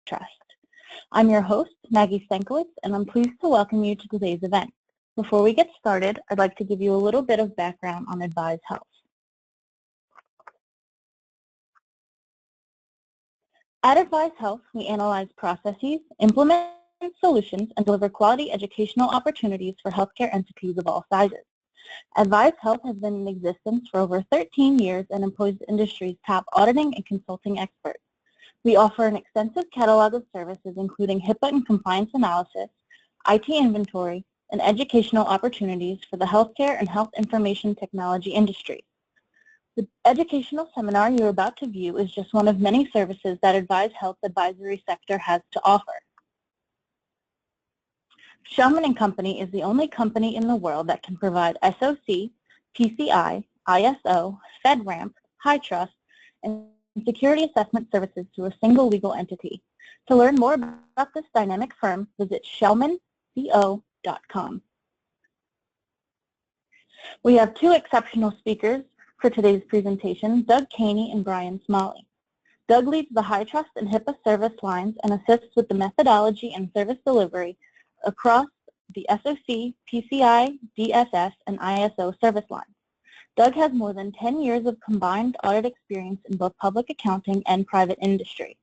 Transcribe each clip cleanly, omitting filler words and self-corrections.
HITRUST. I'm your host, Maggie Stankiewicz, and I'm pleased to welcome you to today's event. Before we get started, I'd like to give you a little bit of background on Advize Health. At Advize Health, we analyze processes, implement solutions, and deliver quality educational opportunities for healthcare entities of all sizes. Advize Health has been in existence for over 13 years and employs the industry's top auditing and consulting experts. We offer an extensive catalog of services including HIPAA and compliance analysis, IT inventory, and educational opportunities for the healthcare and health information technology industry. The educational seminar you're about to view is just one of many services that Advize Health's advisory sector has to offer. Schellman & Company is the only company in the world that can provide SOC, PCI, ISO, FedRAMP, HITRUST, and security assessment services to a single legal entity. To learn more about this dynamic firm, visit schellmanco.com. We have two exceptional speakers for today's presentation, Doug Kanney and Brian Smalley. Doug leads the HITRUST and HIPAA service lines and assists with the methodology and service delivery across the SOC, PCI, DSS, and ISO service lines. Doug has more than 10 years of combined audit experience in both public accounting and private industry.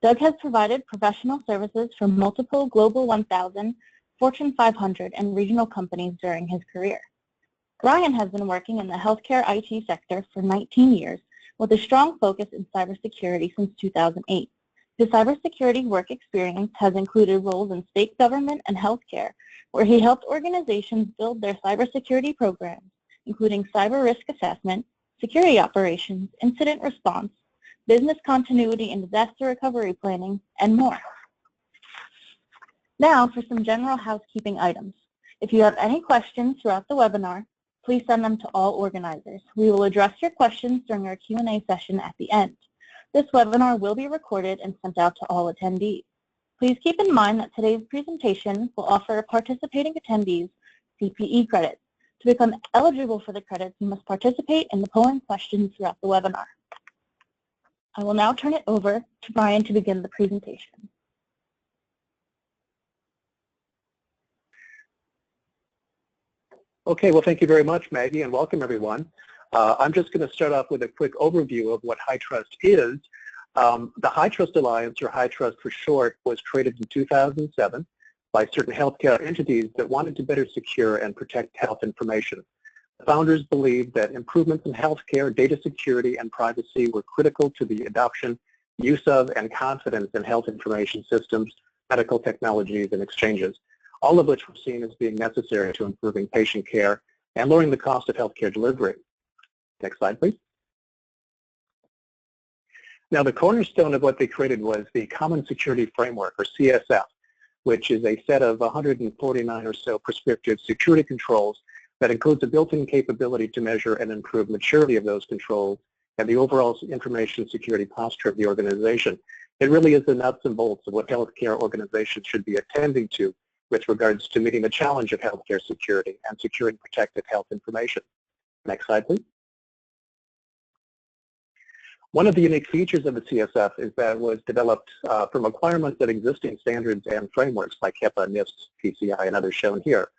Doug has provided professional services for multiple Global 1000, Fortune 500, and regional companies during his career. Brian has been working in the healthcare IT sector for 19 years with a strong focus in cybersecurity since 2008. His cybersecurity work experience has included roles in state government and healthcare, where he helped organizations build their cybersecurity programs, including cyber risk assessment, security operations, incident response, business continuity and disaster recovery planning, and more. Now for some general housekeeping items. If you have any questions throughout the webinar, please send them to all organizers. We will address your questions during our Q&A session at the end. This webinar will be recorded and sent out to all attendees. Please keep in mind that today's presentation will offer participating attendees CPE credits. To become eligible for the credits, you must participate in the polling questions throughout the webinar. I will now turn it over to Brian to begin the presentation. Okay, well, thank you very much, Maggie, and welcome, everyone. I'm just going to start off with a quick overview of what HITRUST is. The HITRUST Alliance, or HITRUST for short, was created in 2007 by certain healthcare entities that wanted to better secure and protect health information. The founders believed that improvements in healthcare, data security, and privacy were critical to the adoption, use of, and confidence in health information systems, medical technologies, and exchanges, all of which were seen as being necessary to improving patient care and lowering the cost of healthcare delivery. Next slide, please. Now, the cornerstone of what they created was the Common Security Framework, or CSF, which is a set of 149 or so prescriptive security controls that includes a built-in capability to measure and improve maturity of those controls and the overall information security posture of the organization. It really is the nuts and bolts of what healthcare organizations should be attending to with regards to meeting the challenge of healthcare security and securing protected health information. Next slide, please. One of the unique features of the CSF is that it was developed from requirements of existing standards and frameworks like HIPAA, NIST, PCI, and others shown here.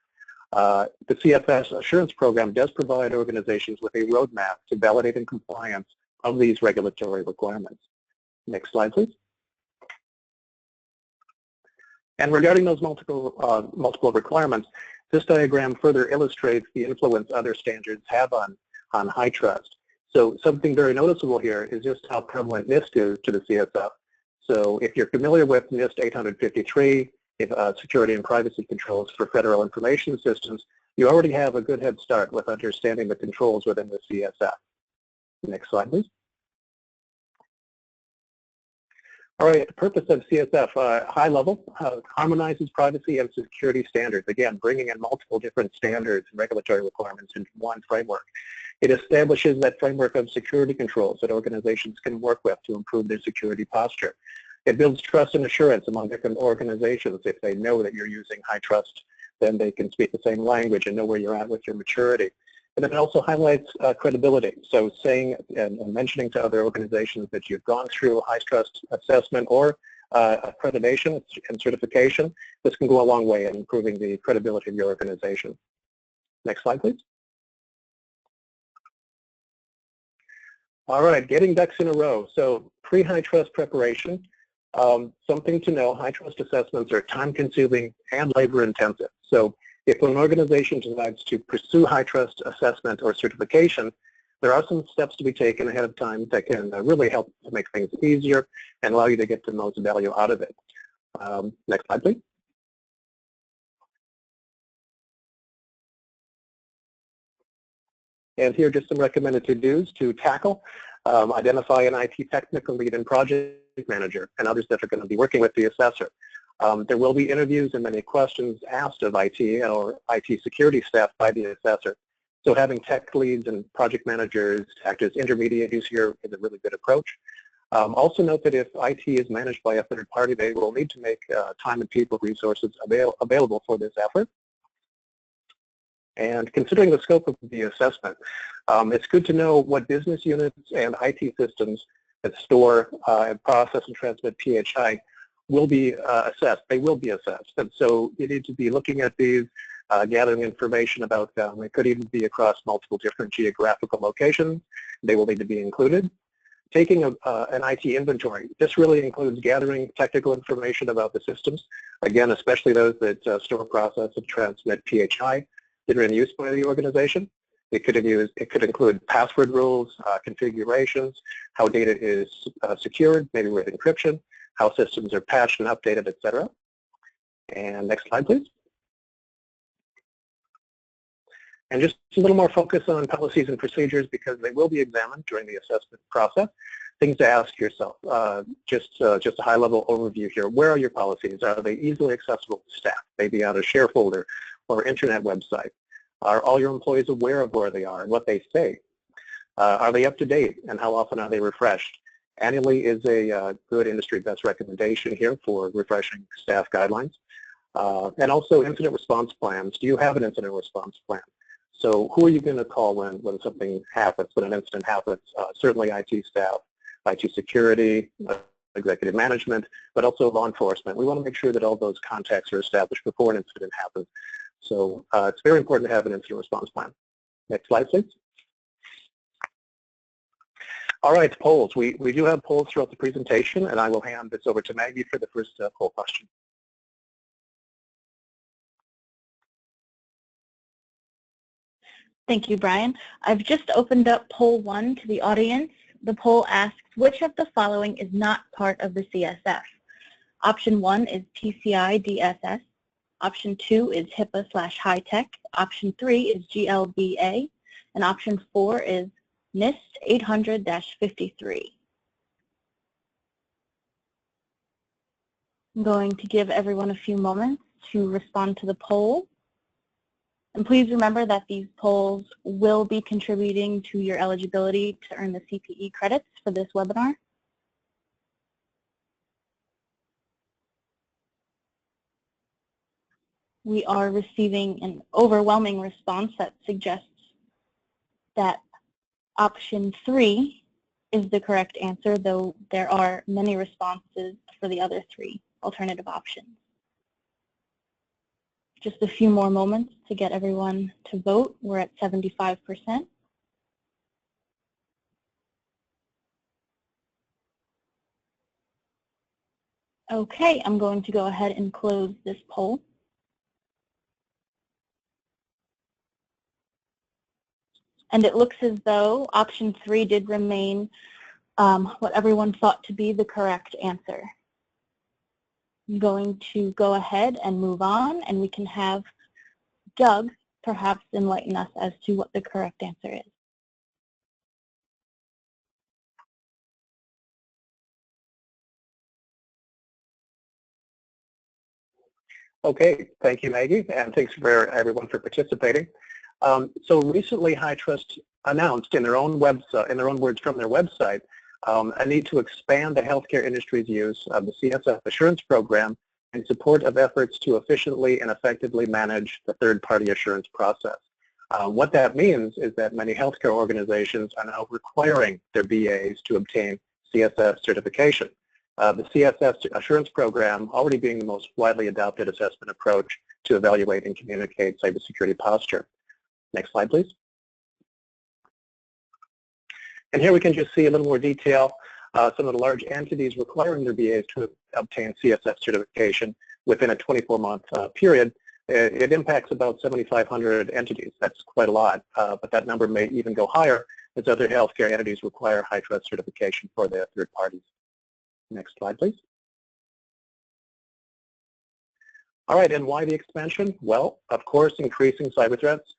The CFS assurance program does provide organizations with a roadmap to validate and compliance of these regulatory requirements. Next slide, please. And regarding those multiple requirements, this diagram further illustrates the influence other standards have on HITRUST. So something very noticeable here is just how prevalent NIST is to the CSF. So if you're familiar with NIST 853, security and privacy controls for federal information systems, you already have a good head start with understanding the controls within the CSF. Next slide, please. All right, the purpose of CSF, high level, harmonizes privacy and security standards, again, bringing in multiple different standards and regulatory requirements into one framework. It establishes that framework of security controls that organizations can work with to improve their security posture. It builds trust and assurance among different organizations. If they know that you're using HITRUST, then they can speak the same language and know where you're at with your maturity. And then it also highlights credibility. So saying and mentioning to other organizations that you've gone through a HITRUST assessment or accreditation and certification, this can go a long way in improving the credibility of your organization. Next slide, please. All right, getting ducks in a row. So pre-HITRUST preparation, something to know, HITRUST assessments are time-consuming and labor-intensive. So if an organization decides to pursue HITRUST assessment or certification, there are some steps to be taken ahead of time that can really help to make things easier and allow you to get the most value out of it. Next slide, please. And here are just some recommended to-dos to tackle. Identify an IT technical lead and project manager and others that are going to be working with the assessor. There will be interviews and many questions asked of IT or IT security staff by the assessor. So having tech leads and project managers act as intermediaries here is a really good approach. Also note that if IT is managed by a third party, they will need to make time and people resources available for this effort. And considering the scope of the assessment, it's good to know what business units and IT systems that store and process and transmit PHI will be assessed. They will be assessed. And so you need to be looking at these, gathering information about them. It could even be across multiple different geographical locations. They will need to be included. Taking an IT inventory. This really includes gathering technical information about the systems, again, especially those that store, process, and transmit PHI that are in use by the organization. It could include password rules, configurations, how data is secured, maybe with encryption, how systems are patched and updated, etc. And next slide, please. And just a little more focus on policies and procedures because they will be examined during the assessment process. Things to ask yourself, just a high-level overview here. Where are your policies? Are they easily accessible to staff, maybe on a share folder or internet website? Are all your employees aware of where they are and what they say? Are they up to date and how often are they refreshed? Annually is a good industry best recommendation here for refreshing staff guidelines. And also incident response plans. Do you have an incident response plan? So who are you going to call when something happens, when an incident happens? Certainly IT staff, IT security, executive management, but also law enforcement. We want to make sure that all those contacts are established before an incident happens. So it's very important to have an incident response plan. Next slide, please. All right, polls. We do have polls throughout the presentation, and I will hand this over to Maggie for the first poll question. Thank you, Brian. I've just opened up poll 1 to the audience. The poll asks, which of the following is not part of the CSF? Option 1 is PCI DSS. Option 2 is HIPAA/HITECH. Option 3 is GLBA. And option 4 is NIST 800-53. I'm going to give everyone a few moments to respond to the poll. And please remember that these polls will be contributing to your eligibility to earn the CPE credits for this webinar. We are receiving an overwhelming response that suggests that option 3 is the correct answer, though there are many responses for the other 3 alternative options. Just a few more moments to get everyone to vote. We're at 75%. Okay, I'm going to go ahead and close this poll. And it looks as though option 3 did remain what everyone thought to be the correct answer. I'm going to go ahead and move on, and we can have Doug perhaps enlighten us as to what the correct answer is. Okay, thank you, Maggie, and thanks for everyone for participating. So recently, HITRUST announced in their own words from their website, a need to expand the healthcare industry's use of the CSF assurance program in support of efforts to efficiently and effectively manage the third-party assurance process. What that means is that many healthcare organizations are now requiring their BAs to obtain CSF certification. The CSF assurance program already being the most widely adopted assessment approach to evaluate and communicate cybersecurity posture. Next slide, please. And here we can just see a little more detail, some of the large entities requiring their BAs to obtain CSF certification within a 24-month period. It impacts about 7,500 entities. That's quite a lot, but that number may even go higher as other healthcare entities require HITRUST certification for their third parties. Next slide, please. All right, and why the expansion? Well, of course, increasing cyber threats.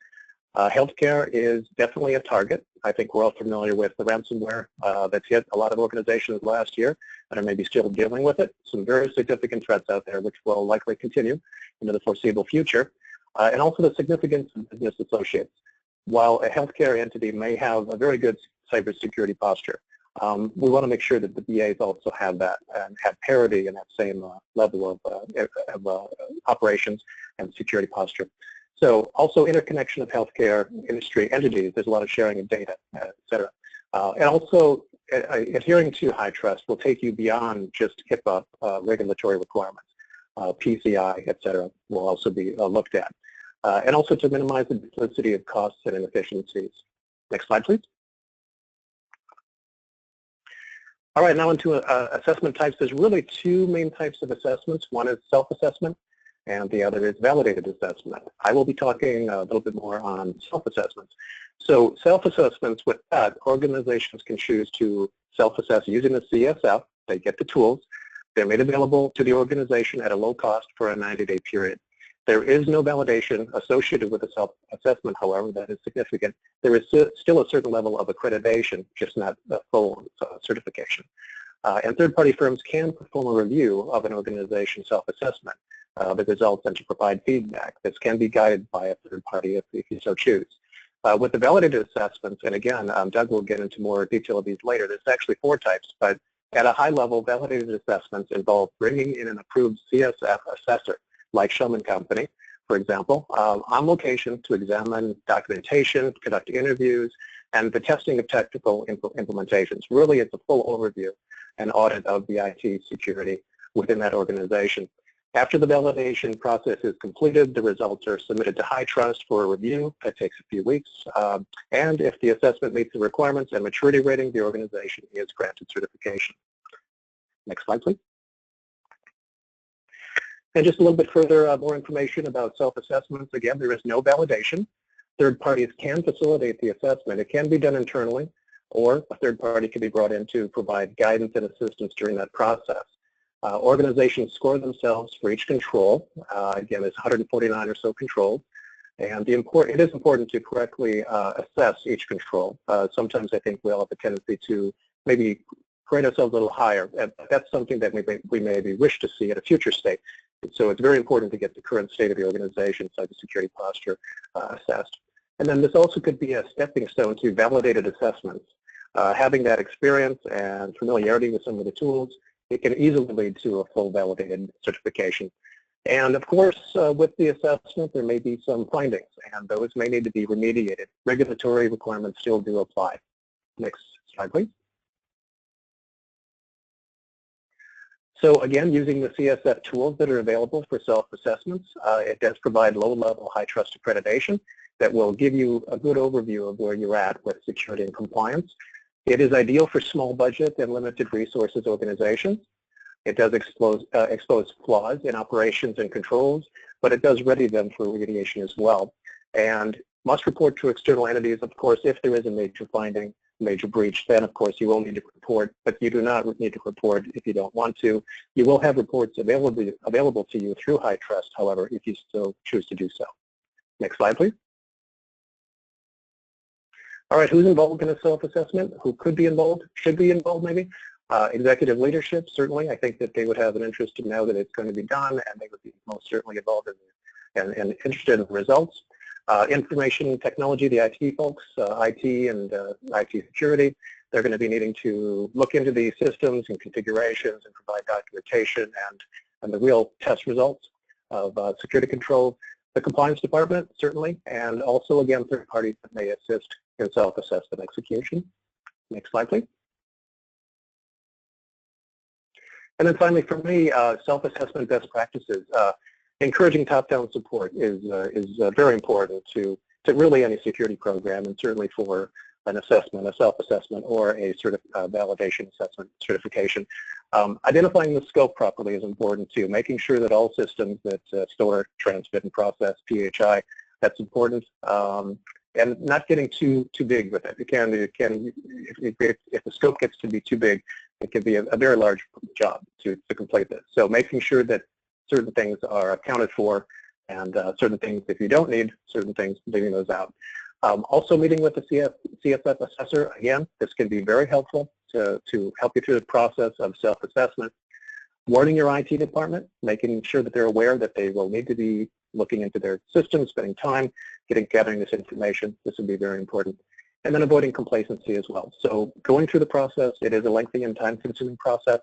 Healthcare is definitely a target. I think we're all familiar with the ransomware that's hit a lot of organizations last year and are maybe still dealing with it. Some very significant threats out there which will likely continue into the foreseeable future. And also the significance of business associates. While a healthcare entity may have a very good cybersecurity posture, we want to make sure that the BAs also have that and have parity in that same level of operations and security posture. So also interconnection of healthcare industry entities, there's a lot of sharing of data, et cetera. And also adhering to HITRUST will take you beyond just HIPAA regulatory requirements. PCI, et cetera, will also be looked at. And also to minimize the duplicity of costs and inefficiencies. Next slide, please. All right, now into assessment types. There's really two main types of assessments. One is self-assessment, and the other is validated assessment. I will be talking a little bit more on self-assessments. So self-assessments, with that, organizations can choose to self-assess using the CSF. They get the tools. They're made available to the organization at a low cost for a 90-day period. There is no validation associated with a self-assessment, however, that is significant. There is still a certain level of accreditation, just not a full certification. And third-party firms can perform a review of an organization's self-assessment, the results, and to provide feedback. This can be guided by a third party if you so choose. With the validated assessments, and again, Doug will get into more detail of these later, there's actually 4 types, but at a high level, validated assessments involve bringing in an approved CSF assessor, like Schellman Company, for example, on location to examine documentation, conduct interviews, and the testing of technical implementations. Really, it's a full overview and audit of the IT security within that organization. After the validation process is completed, the results are submitted to HITRUST for a review. That takes a few weeks. And if the assessment meets the requirements and maturity rating, the organization is granted certification. Next slide, please. And just a little bit further, more information about self-assessments. Again, there is no validation. Third parties can facilitate the assessment. It can be done internally, or a third party can be brought in to provide guidance and assistance during that process. Organizations score themselves for each control. Again, there's 149 or so controls. And it is important to correctly assess each control. Sometimes I think we all have a tendency to maybe grade ourselves a little higher. And that's something that we maybe wish to see at a future state. So it's very important to get the current state of the organization, cybersecurity posture, assessed. And then this also could be a stepping stone to validated assessments. Having that experience and familiarity with some of the tools, it can easily lead to a full validated certification. And of course, with the assessment, there may be some findings, and those may need to be remediated. Regulatory requirements still do apply. Next slide, please. So again, using the CSF tools that are available for self-assessments, it does provide low-level HITRUST accreditation that will give you a good overview of where you're at with security and compliance. It is ideal for small budget and limited resources organizations. It does expose flaws in operations and controls, but it does ready them for remediation as well. And must report to external entities, of course, if there is a major finding, major breach, then of course you will need to report, but you do not need to report if you don't want to. You will have reports available to you through HITRUST, however, if you still choose to do so. Next slide, please. All right, who's involved in a self-assessment? Who could be involved? Should be involved, maybe? Executive leadership, certainly. I think that they would have an interest to know that it's going to be done, and they would be most certainly involved and interested in the results. Information technology, the IT folks, IT and IT security, they're going to be needing to look into the systems and configurations and provide documentation and the real test results of security controls. The compliance department, certainly, and also, again, third parties that may assist in self-assessment execution. Next slide, please. And then finally, for me, self-assessment best practices. Encouraging top-down support is very important to really any security program, and certainly for an assessment, a self-assessment, or a validation assessment certification. Identifying the scope properly is important too. Making sure that all systems that store, transmit, and process PHI, that's important. And not getting too big with it. If the scope gets to be too big, it can be a very large job to complete this. So making sure that certain things are accounted for, and certain things, if you don't need certain things, leaving those out. Also meeting with the CSF assessor, again, this can be very helpful to help you through the process of self-assessment. Warning your IT department, making sure that they're aware that they will need to be looking into their system, spending time gathering this information. This would be very important. And then avoiding complacency as well. So going through the process, it is a lengthy and time-consuming process.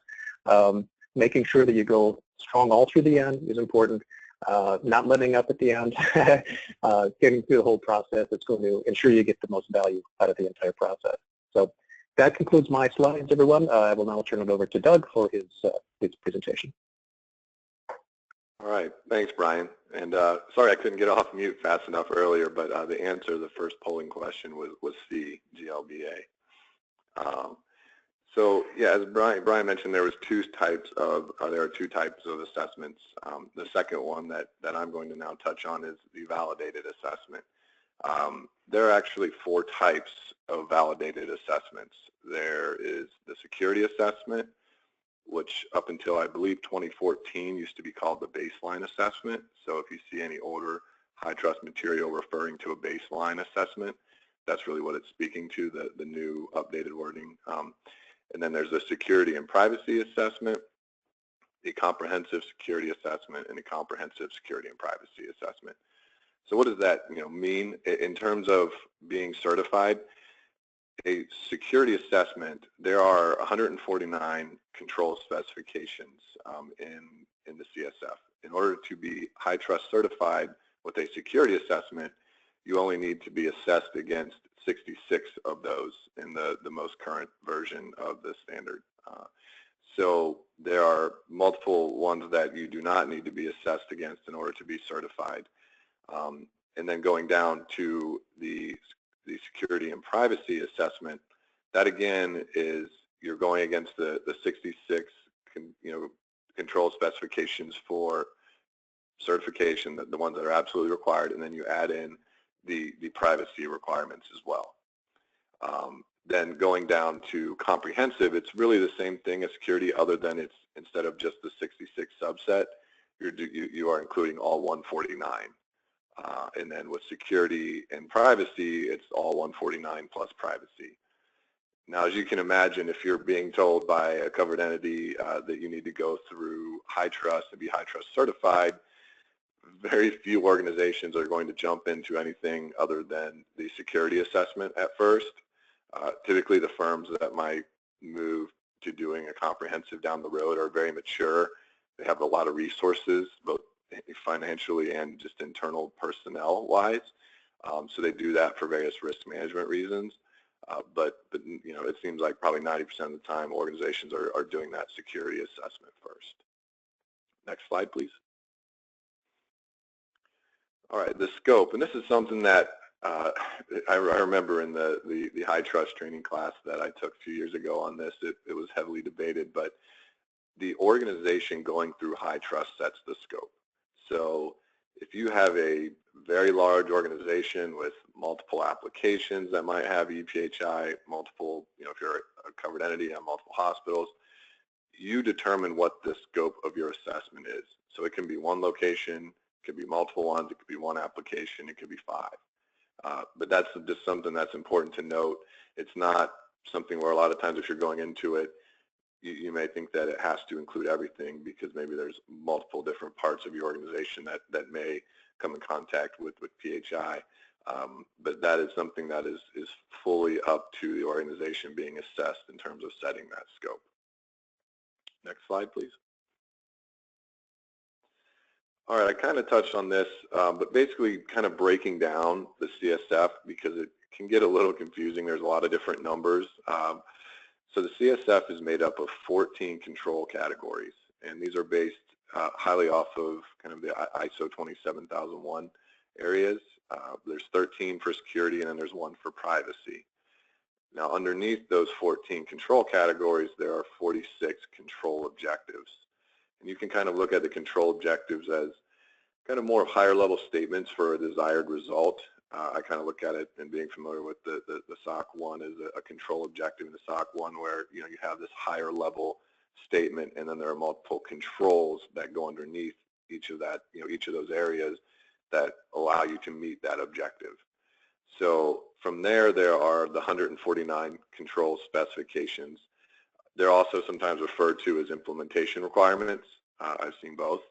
Making sure that you go strong all through the end is important. Not letting up at the end, getting through the whole process. It's going to ensure you get the most value out of the entire process. So that concludes my slides, everyone. I will now turn it over to Doug for his presentation. All right, thanks, Brian. And sorry I couldn't get off mute fast enough earlier, but the answer to the first polling question was C, GLBA. So yeah, as Brian mentioned, there are two types of assessments. The second one that I'm going to now touch on is the validated assessment. There are actually 4 types of validated assessments. There is the security assessment, which up until I believe 2014 used to be called the baseline assessment. So if you see any older HITRUST material referring to a baseline assessment, that's really what it's speaking to, the new updated wording. And then there's the security and privacy assessment, the comprehensive security assessment, and the comprehensive security and privacy assessment. So what does that mean in terms of being certified? A security assessment, there are 149 control specifications in the CSF. In order to be HITRUST certified with a security assessment, you only need to be assessed against 66 of those in the most current version of the standard. So there are multiple ones that you do not need to be assessed against in order to be certified. And then going down to the security and privacy assessment, that again is you're going against the 66 control specifications for certification, the ones that are absolutely required, and then you add in the privacy requirements as well. Then going down to comprehensive, it's really the same thing as security, other than it's instead of just the 66 subset, you are including all 149. And then with security and privacy, it's all 149 plus privacy. Now, as you can imagine, if you're being told by a covered entity that you need to go through HITRUST and be HITRUST certified, very few organizations are going to jump into anything other than the security assessment at first. Typically, the firms that might move to doing a comprehensive down the road are very mature. They have a lot of resources, both financially and just internal personnel-wise. So they do that for various risk management reasons. But it seems like probably 90% of the time organizations are doing that security assessment first. Next slide, please. All right, the scope, and this is something that I remember in the HITRUST training class that I took a few years ago on this. It was heavily debated, but the organization going through HITRUST sets the scope. So if you have a very large organization with multiple applications that might have ePHI, multiple, if you're a covered entity and multiple hospitals, you determine what the scope of your assessment is. So it can be one location, it could be multiple ones, it could be one application, it could be 5. But that's just something that's important to note. It's not something where a lot of times if you're going into it, you may think that it has to include everything because maybe there's multiple different parts of your organization that may come in contact with PHI. But that is something that is fully up to the organization being assessed in terms of setting that scope. Next slide, please. All right, I kind of touched on this, but basically kind of breaking down the CSF because it can get a little confusing. There's a lot of different numbers. So the CSF is made up of 14 control categories, and these are based highly off of kind of the ISO 27001 areas. There's 13 for security, and then there's 1 for privacy. Now, underneath those 14 control categories, there are 46 control objectives. And you can kind of look at the control objectives as kind of more higher level statements for a desired result. I kind of look at it, and being familiar with the SOC 1 as a control objective in the SOC 1 where, you have this higher level statement, and then there are multiple controls that go underneath each of that, each of those areas that allow you to meet that objective. So from there are the 149 control specifications. They're also sometimes referred to as implementation requirements. I've seen both.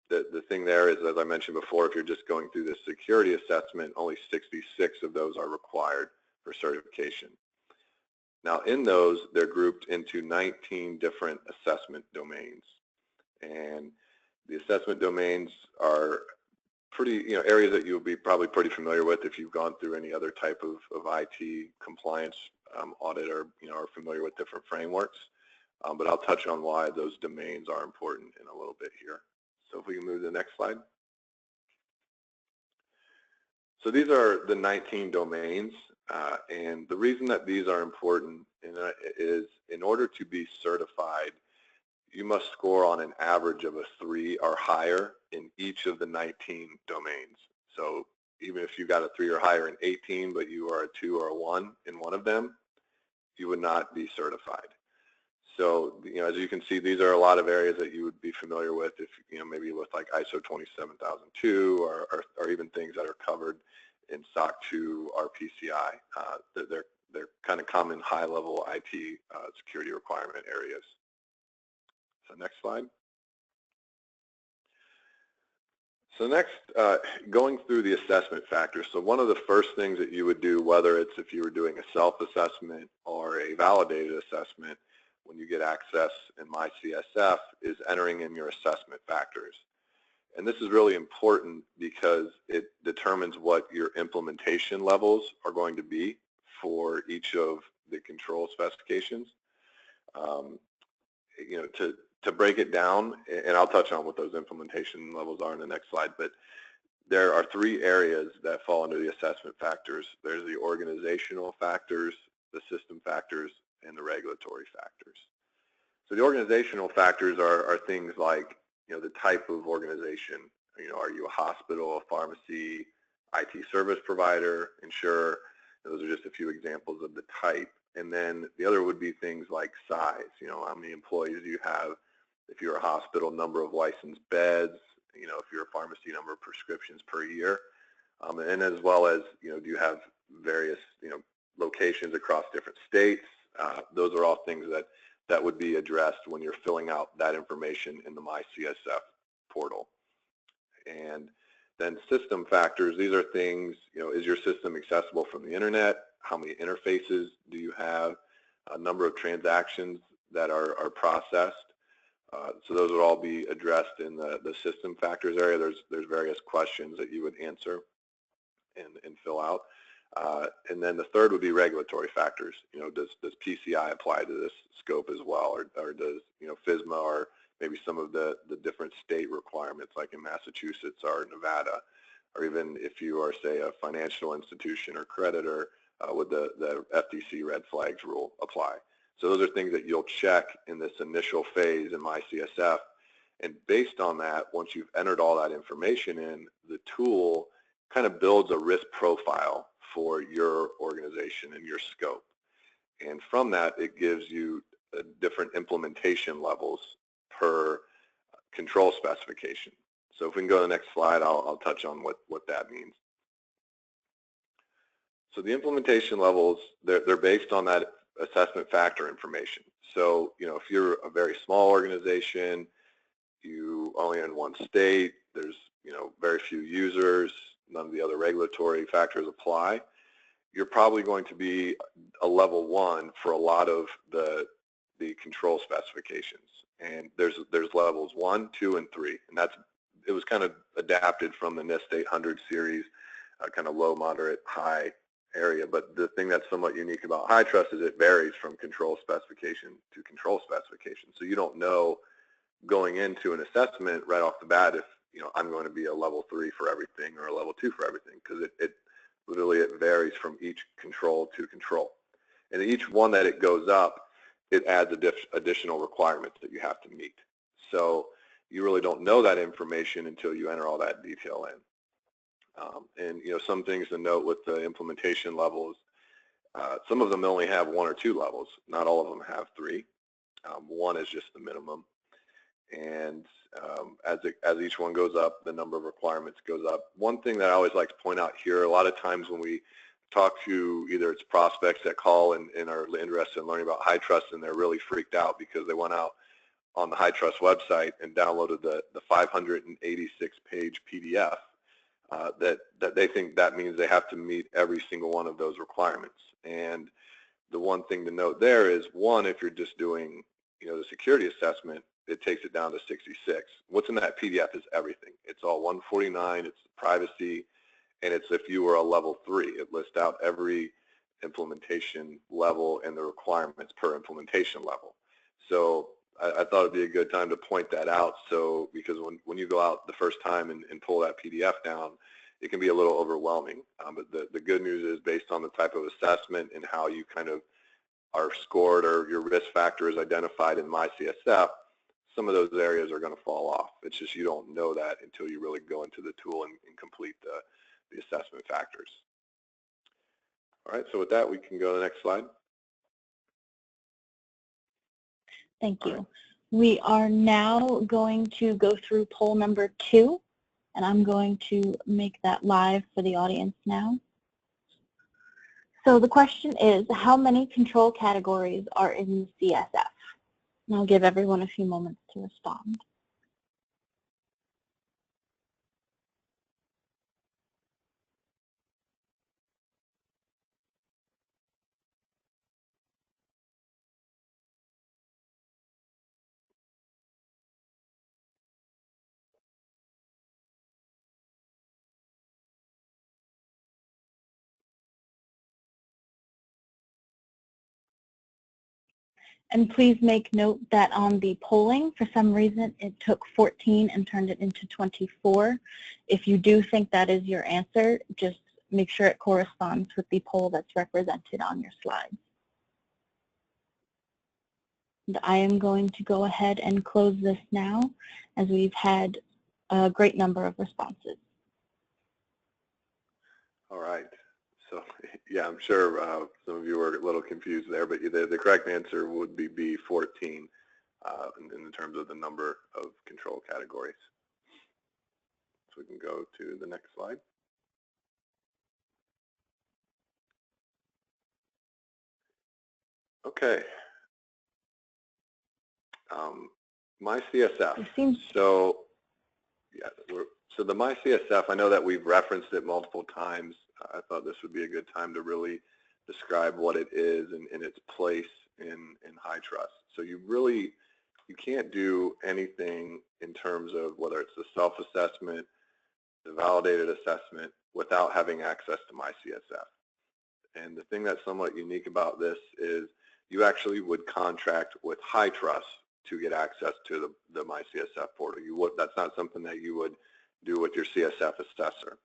The thing there is, as I mentioned before, if you're just going through the security assessment, only 66 of those are required for certification. Now in those, they're grouped into 19 different assessment domains. And the assessment domains are pretty, areas that you'll be probably pretty familiar with if you've gone through any other type of IT compliance audit, or, are familiar with different frameworks. But I'll touch on why those domains are important in a little bit here. So if we can move to the next slide. So these are the 19 domains, and the reason that these are important is in order to be certified, you must score on an average of a 3 or higher in each of the 19 domains. So even if you got a 3 or higher in 18, but you are a 2 or a 1 in one of them, you would not be certified. So, as you can see, these are a lot of areas that you would be familiar with if, maybe with like ISO 27002 or even things that are covered in SOC 2 or PCI. They're kind of common high-level IT security requirement areas. So next slide. So next, going through the assessment factors. So one of the first things that you would do, whether it's if you were doing a self-assessment or a validated assessment, when you get access in MyCSF, is entering in your assessment factors. And this is really important because it determines what your implementation levels are going to be for each of the control specifications. To break it down, and I'll touch on what those implementation levels are in the next slide, but there are 3 areas that fall under the assessment factors. There's the organizational factors, the system factors, and the regulatory factors. So the organizational factors are things like, the type of organization. Are you a hospital, a pharmacy, IT service provider, insurer? Those are just a few examples of the type. And then the other would be things like size. How many employees do you have? If you're a hospital, number of licensed beds. If you're a pharmacy, number of prescriptions per year. And as well as, do you have various, locations across different states? Those are all things that would be addressed when you're filling out that information in the MyCSF portal. And then system factors, these are things, is your system accessible from the internet? How many interfaces do you have? A number of transactions that are processed. So those would all be addressed in the system factors area. There's various questions that you would answer and fill out. And then the third would be regulatory factors. Does PCI apply to this scope as well, or does FSMA or maybe some of the different state requirements, like in Massachusetts or Nevada, or even if you are, say, a financial institution or creditor, would the FTC red flags rule apply? So those are things that you'll check in this initial phase in MyCSF, and based on that, once you've entered all that information in, the tool kind of builds a risk profile for your organization and your scope. And from that, it gives you different implementation levels per control specification. So if we can go to the next slide, I'll touch on what that means. So the implementation levels, they're based on that assessment factor information. So, if you're a very small organization, you only in one state, there's, very few users, none of the other regulatory factors apply, you're probably going to be a level 1 for a lot of the control specifications. And there's levels 1, 2, and 3, and it was kind of adapted from the NIST 800 series, kind of low, moderate, high, area. But the thing that's somewhat unique about HITRUST is it varies from control specification to control specification. So you don't know going into an assessment right off the bat if, you know, I'm going to be a level 3 for everything or a level 2 for everything, because it literally it varies from each control to control. And each one that it goes up, it adds additional requirements that you have to meet. So you really don't know that information until you enter all that detail in. And you know, some things to note with the implementation levels, some of them only have 1 or 2 levels. Not all of them have 3. 1 is just the minimum. And as each one goes up, the number of requirements goes up. One thing that I always like to point out here, a lot of times when we talk to either it's prospects that call and are interested in learning about HITRUST, and they're really freaked out because they went out on the HITRUST website and downloaded the 586-page PDF, that they think that means they have to meet every single one of those requirements. And the one thing to note there is, one, if you're just doing, you know, the security assessment, it takes it down to 66. What's in that PDF is everything. It's all 149, it's privacy, and it's if you were a level 3. It lists out every implementation level and the requirements per implementation level. So I thought it'd be a good time to point that out, so because when you go out the first time and pull that PDF down, it can be a little overwhelming. But the good news is, based on the type of assessment and how you kind of are scored or your risk factor is identified in MyCSF, some of those areas are going to fall off. It's just you don't know that until you really go into the tool and complete the assessment factors. All right, so with that, we can go to the next slide. Thank you. We are now going to go through poll number 2, and I'm going to make that live for the audience now. So the question is, how many control categories are in the CSF? And I'll give everyone a few moments to respond. And please make note that on the polling, for some reason, it took 14 and turned it into 24. If you do think that is your answer, just make sure it corresponds with the poll that's represented on your slide. And I am going to go ahead and close this now, as we've had a great number of responses. All right. So, yeah, I'm sure some of you were a little confused there, but the correct answer would be B, 14, in terms of the number of control categories. So we can go to the next slide. Okay. MyCSF. So, yeah, so the MyCSF, I know that we've referenced it multiple times. I thought this would be a good time to really describe what it is and its place in HITRUST. So you can't do anything in terms of whether it's the self-assessment, the validated assessment, without having access to MyCSF. And the thing that's somewhat unique about this is you actually would contract with HITRUST to get access to the MyCSF portal. That's not something that you would do with your CSF assessor.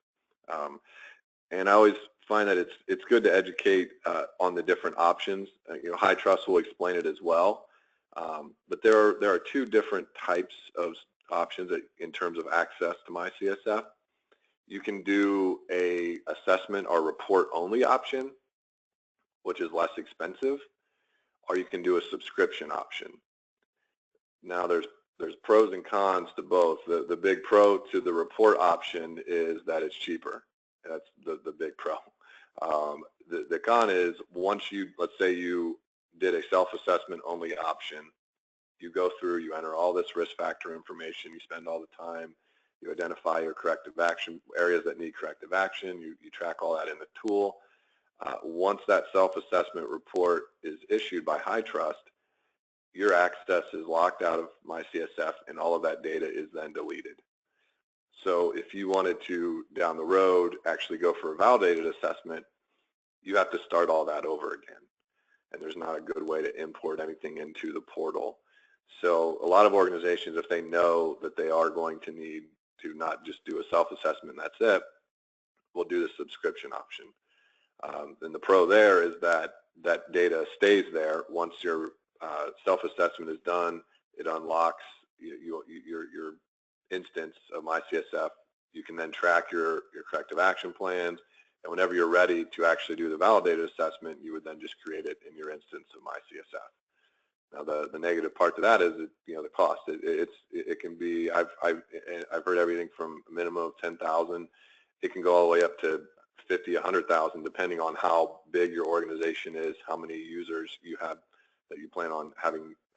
And I always find that it's good to educate on the different options. You know, HITRUST will explain it as well. But there are 2 different types of options in terms of access to MyCSF. You can do a assessment or report only option, which is less expensive, or you can do a subscription option. Now there's pros and cons to both. The big pro to the report option is that it's cheaper. That's the big pro. The con is, once let's say you did a self-assessment only option, you go through, you enter all this risk factor information, you spend all the time, you identify your corrective action, areas that need corrective action, you track all that in the tool. Once that self-assessment report is issued by HITRUST, your access is locked out of MyCSF and all of that data is then deleted. So if you wanted to, down the road, actually go for a validated assessment, you have to start all that over again. And there's not a good way to import anything into the portal. So a lot of organizations, if they know that they are going to need to not just do a self-assessment and that's it, will do the subscription option. And the pro there is that that data stays there. Once your self-assessment is done, it unlocks your instance of MyCSF. You can then track your corrective action plans, and whenever you're ready to actually do the validated assessment, you would then just create it in your instance of MyCSF. Now, the negative part to that is, the cost. It can be. I've heard everything from a minimum of 10,000. It can go all the way up to 50, 100,000, depending on how big your organization is, how many users you have that you plan on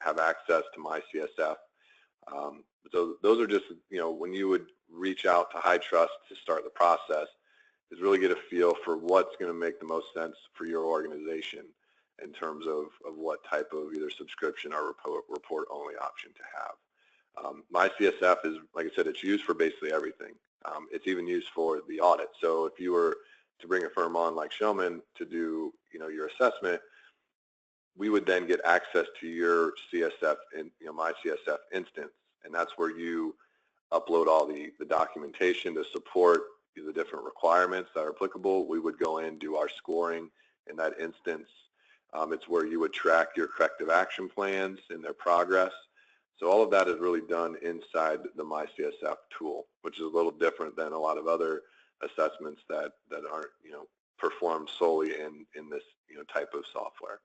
have access to MyCSF. So those are just, when you would reach out to HITRUST to start the process, is really get a feel for what's going to make the most sense for your organization in terms of what type of either subscription or report only option to have. MyCSF is, like I said, it's used for basically everything. It's even used for the audit. So if you were to bring a firm on like Schellman to do, your assessment, we would then get access to your CSF and MyCSF instance, and that's where you upload all the documentation to support the different requirements that are applicable. We would go in, do our scoring in that instance. It's where you would track your corrective action plans and their progress. So all of that is really done inside the MyCSF tool, which is a little different than a lot of other assessments that aren't performed solely in this type of software.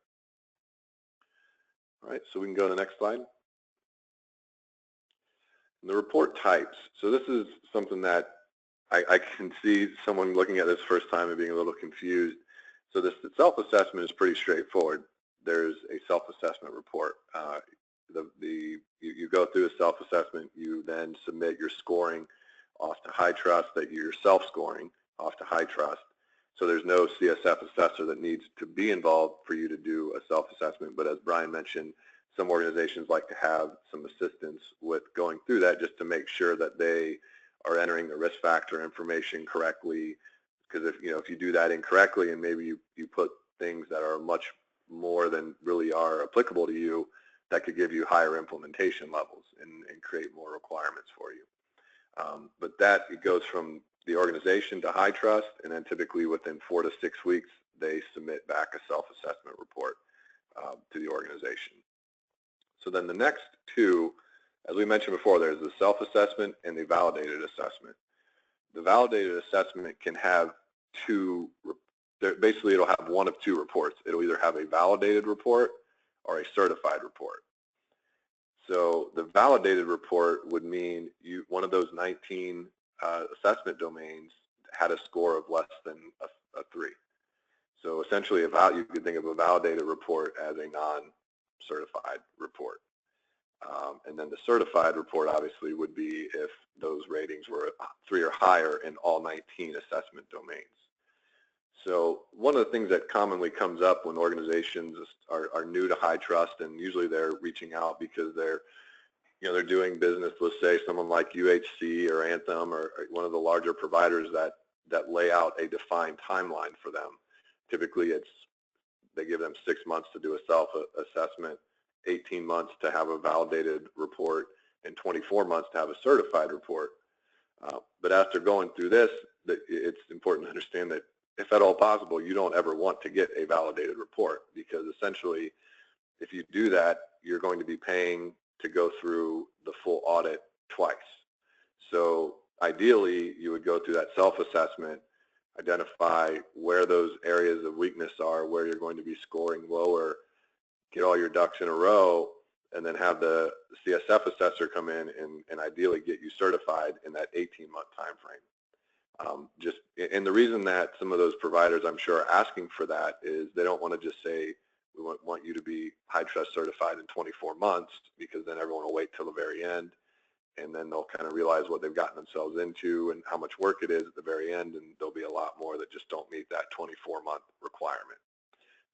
All right, so we can go to the next slide. And the report types. So this is something that I can see someone looking at this first time and being a little confused. So the self-assessment is pretty straightforward. There's a self-assessment report. You go through a self-assessment, you then submit your scoring off to HITRUST, that you're self-scoring off to HITRUST. So there's no CSF assessor that needs to be involved for you to do a self-assessment, but as Brian mentioned, some organizations like to have some assistance with going through that just to make sure that they are entering the risk factor information correctly, because if you do that incorrectly and maybe you put things that are much more than really are applicable to you, that could give you higher implementation levels and create more requirements for you. But that, it goes from the organization to HITRUST, and then typically within 4 to 6 weeks, they submit back a self-assessment report to the organization. So then the next two, as we mentioned before, there's the self-assessment and the validated assessment. The validated assessment can have basically it'll have one of two reports. It'll either have a validated report or a certified report. So the validated report would mean one of those 19 assessment domains had a score of less than a 3. So essentially, you could think of a validated report as a non-certified report. And then the certified report obviously would be if those ratings were 3 or higher in all 19 assessment domains. So one of the things that commonly comes up when organizations are new to HITRUST, and usually they're reaching out because they're doing business with, say, someone like UHC or Anthem or one of the larger providers that lay out a defined timeline for them. Typically, they give them 6 months to do a self-assessment, 18 months to have a validated report, and 24 months to have a certified report. But after going through this, it's important to understand that if at all possible, you don't ever want to get a validated report, because essentially, if you do that, you're going to be paying to go through the full audit twice. So ideally, you would go through that self-assessment, identify where those areas of weakness are, where you're going to be scoring lower, get all your ducks in a row, and then have the CSF assessor come in and ideally get you certified in that 18-month time frame. And the reason that some of those providers, I'm sure, are asking for that is they don't want to just say, we want you to be HITRUST certified in 24 months, because then everyone will wait till the very end, and then they'll kind of realize what they've gotten themselves into and how much work it is at the very end, and there'll be a lot more that just don't meet that 24-month requirement.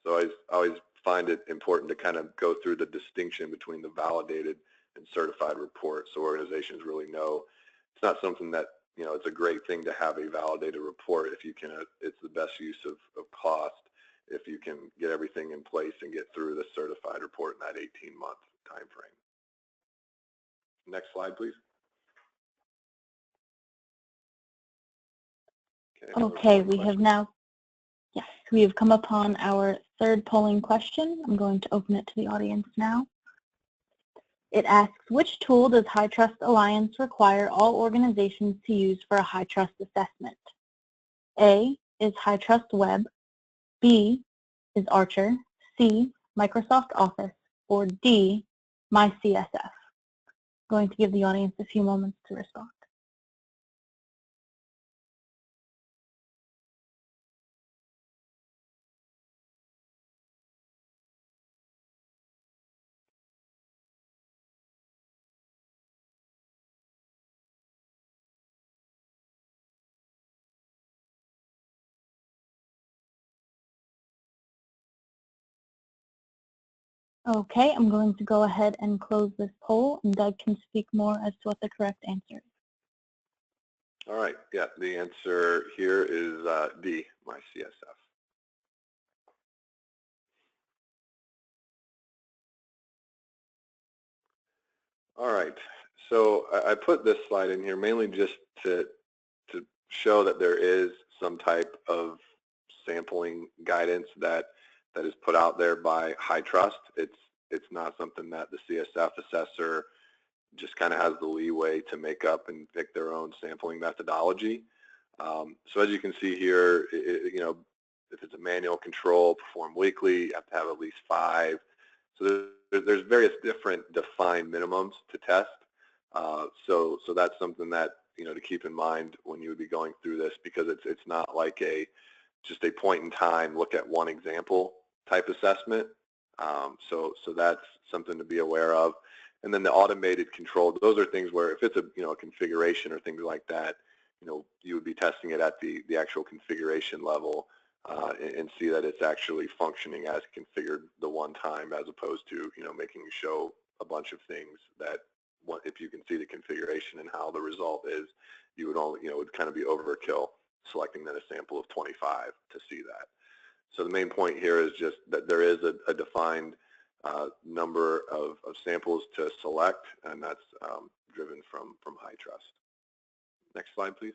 So I always find it important to kind of go through the distinction between the validated and certified report, so organizations really know it's not something that, it's a great thing to have a validated report if you can. It's the best use of cost. if you can get everything in place and get through the certified report in that 18-month time frame. Next slide, please. Okay, we have now, yes, we have come upon our third polling question. I'm going to open it to the audience now. It asks, which tool does HITRUST Alliance require all organizations to use for a HITRUST assessment? A is HITRUST Web, B is Archer, C, Microsoft Office, or D, MyCSF. Going to give the audience a few moments to respond. Okay, I'm going to go ahead and close this poll, and Doug can speak more as to what the correct answer is. All right, yeah, the answer here is D, MyCSF. All right, so I put this slide in here mainly just to show that there is some type of sampling guidance that is put out there by HITRUST. It's not something that the CSF assessor just kind of has the leeway to make up and pick their own sampling methodology. So as you can see here, you know, if it's a manual control, perform weekly, you have to have at least 5. So there's various different defined minimums to test. So that's something that, you know, to keep in mind when you would be going through this, because it's not like just a point in time, look at one example type assessment. So that's something to be aware of. And then the automated control, those are things where if it's a configuration or things like that, you know, you would be testing it at the actual configuration level and see that it's actually functioning as configured the one time, as opposed to, you know, making you show a bunch of things that if you can see the configuration and how the result is, you would only, you know, would kind of be overkill selecting then a sample of 25 to see that. So the main point here is just that there is a defined number of samples to select, and that's driven from HITRUST. Next slide, please.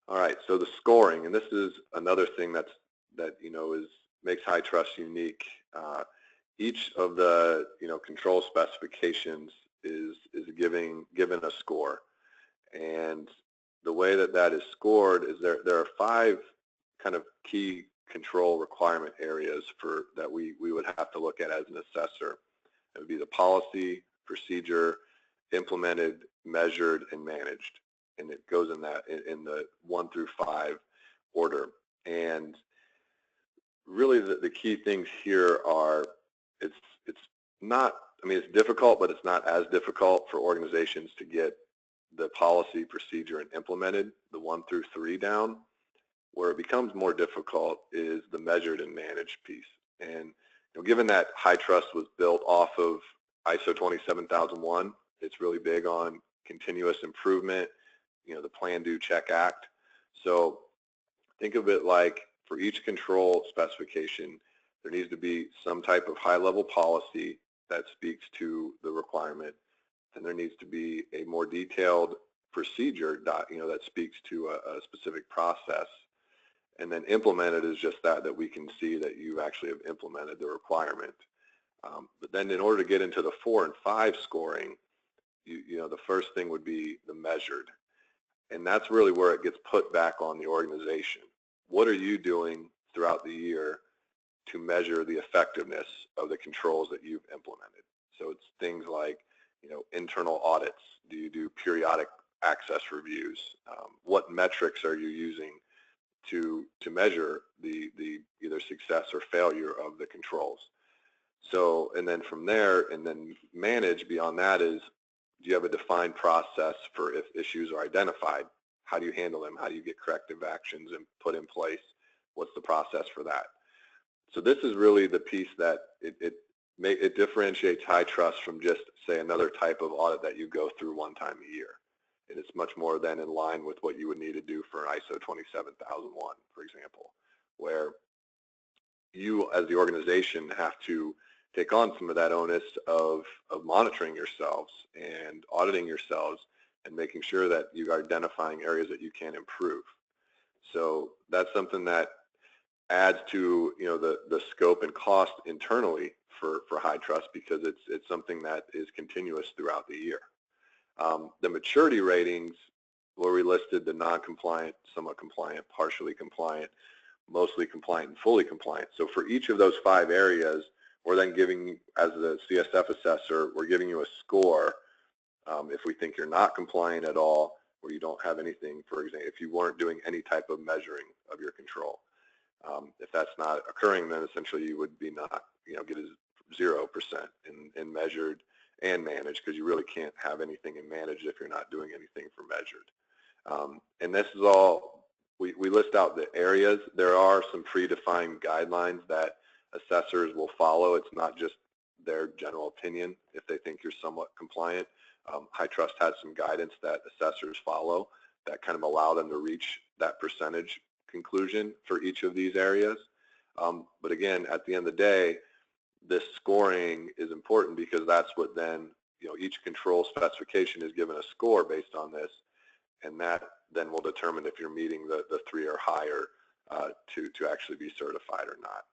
All right, so the scoring, and this is another thing that you know makes HITRUST unique. Each of the control specifications is given a score, and the way that is scored is there are 5 kind of key control requirement areas that we would have to look at as an assessor. It would be the policy, procedure, implemented, measured, and managed, and it goes in the 1 through 5 order. And really the key things here are it's not, I mean, it's difficult, but it's not as difficult for organizations to get the policy, procedure, and implemented, the 1 through 3 down. Where it becomes more difficult is the measured and managed piece. And given that HITRUST was built off of ISO 27001, it's really big on continuous improvement, the plan, do, check, act. So think of it like for each control specification, there needs to be some type of high-level policy that speaks to the requirement, and there needs to be a more detailed procedure, that speaks to a specific process. And then implemented is just that we can see that you actually have implemented the requirement. But then in order to get into the 4 and 5 scoring, the first thing would be the measured. And that's really where it gets put back on the organization. What are you doing throughout the year to measure the effectiveness of the controls that you've implemented? So it's things like, internal audits. Do you do periodic access reviews? What metrics are you using to measure the either success or failure of the controls? So, and then from there, and then manage beyond that is, do you have a defined process for if issues are identified? How do you handle them? How do you get corrective actions and put in place? What's the process for that? So this is really the piece that it differentiates HITRUST from just, say, another type of audit that you go through one time a year. And it's much more than in line with what you would need to do for ISO 27001, for example. where you as the organization have to take on some of that onus of monitoring yourselves and auditing yourselves and making sure that you are identifying areas that you can improve. So that's something that adds to the scope and cost internally for HITRUST, because it's something that is continuous throughout the year. The maturity ratings, where we listed the non-compliant, somewhat compliant, partially compliant, mostly compliant, and fully compliant. So for each of those 5 areas, we're then giving, as the CSF assessor, we're giving you a score if we think you're not compliant at all, or you don't have anything, for example, if you weren't doing any type of measuring of your control. If that's not occurring, then essentially you would be not, get a 0% in measured and managed, because you really can't have anything in managed if you're not doing anything for measured. And this is all, we list out the areas. There are some predefined guidelines that assessors will follow. It's not just their general opinion if they think you're somewhat compliant. HITRUST has some guidance that assessors follow that kind of allow them to reach that percentage conclusion for each of these areas. But again, at the end of the day, this scoring is important, because that's what then, each control specification is given a score based on this, and that then will determine if you're meeting the 3 or higher to actually be certified or not.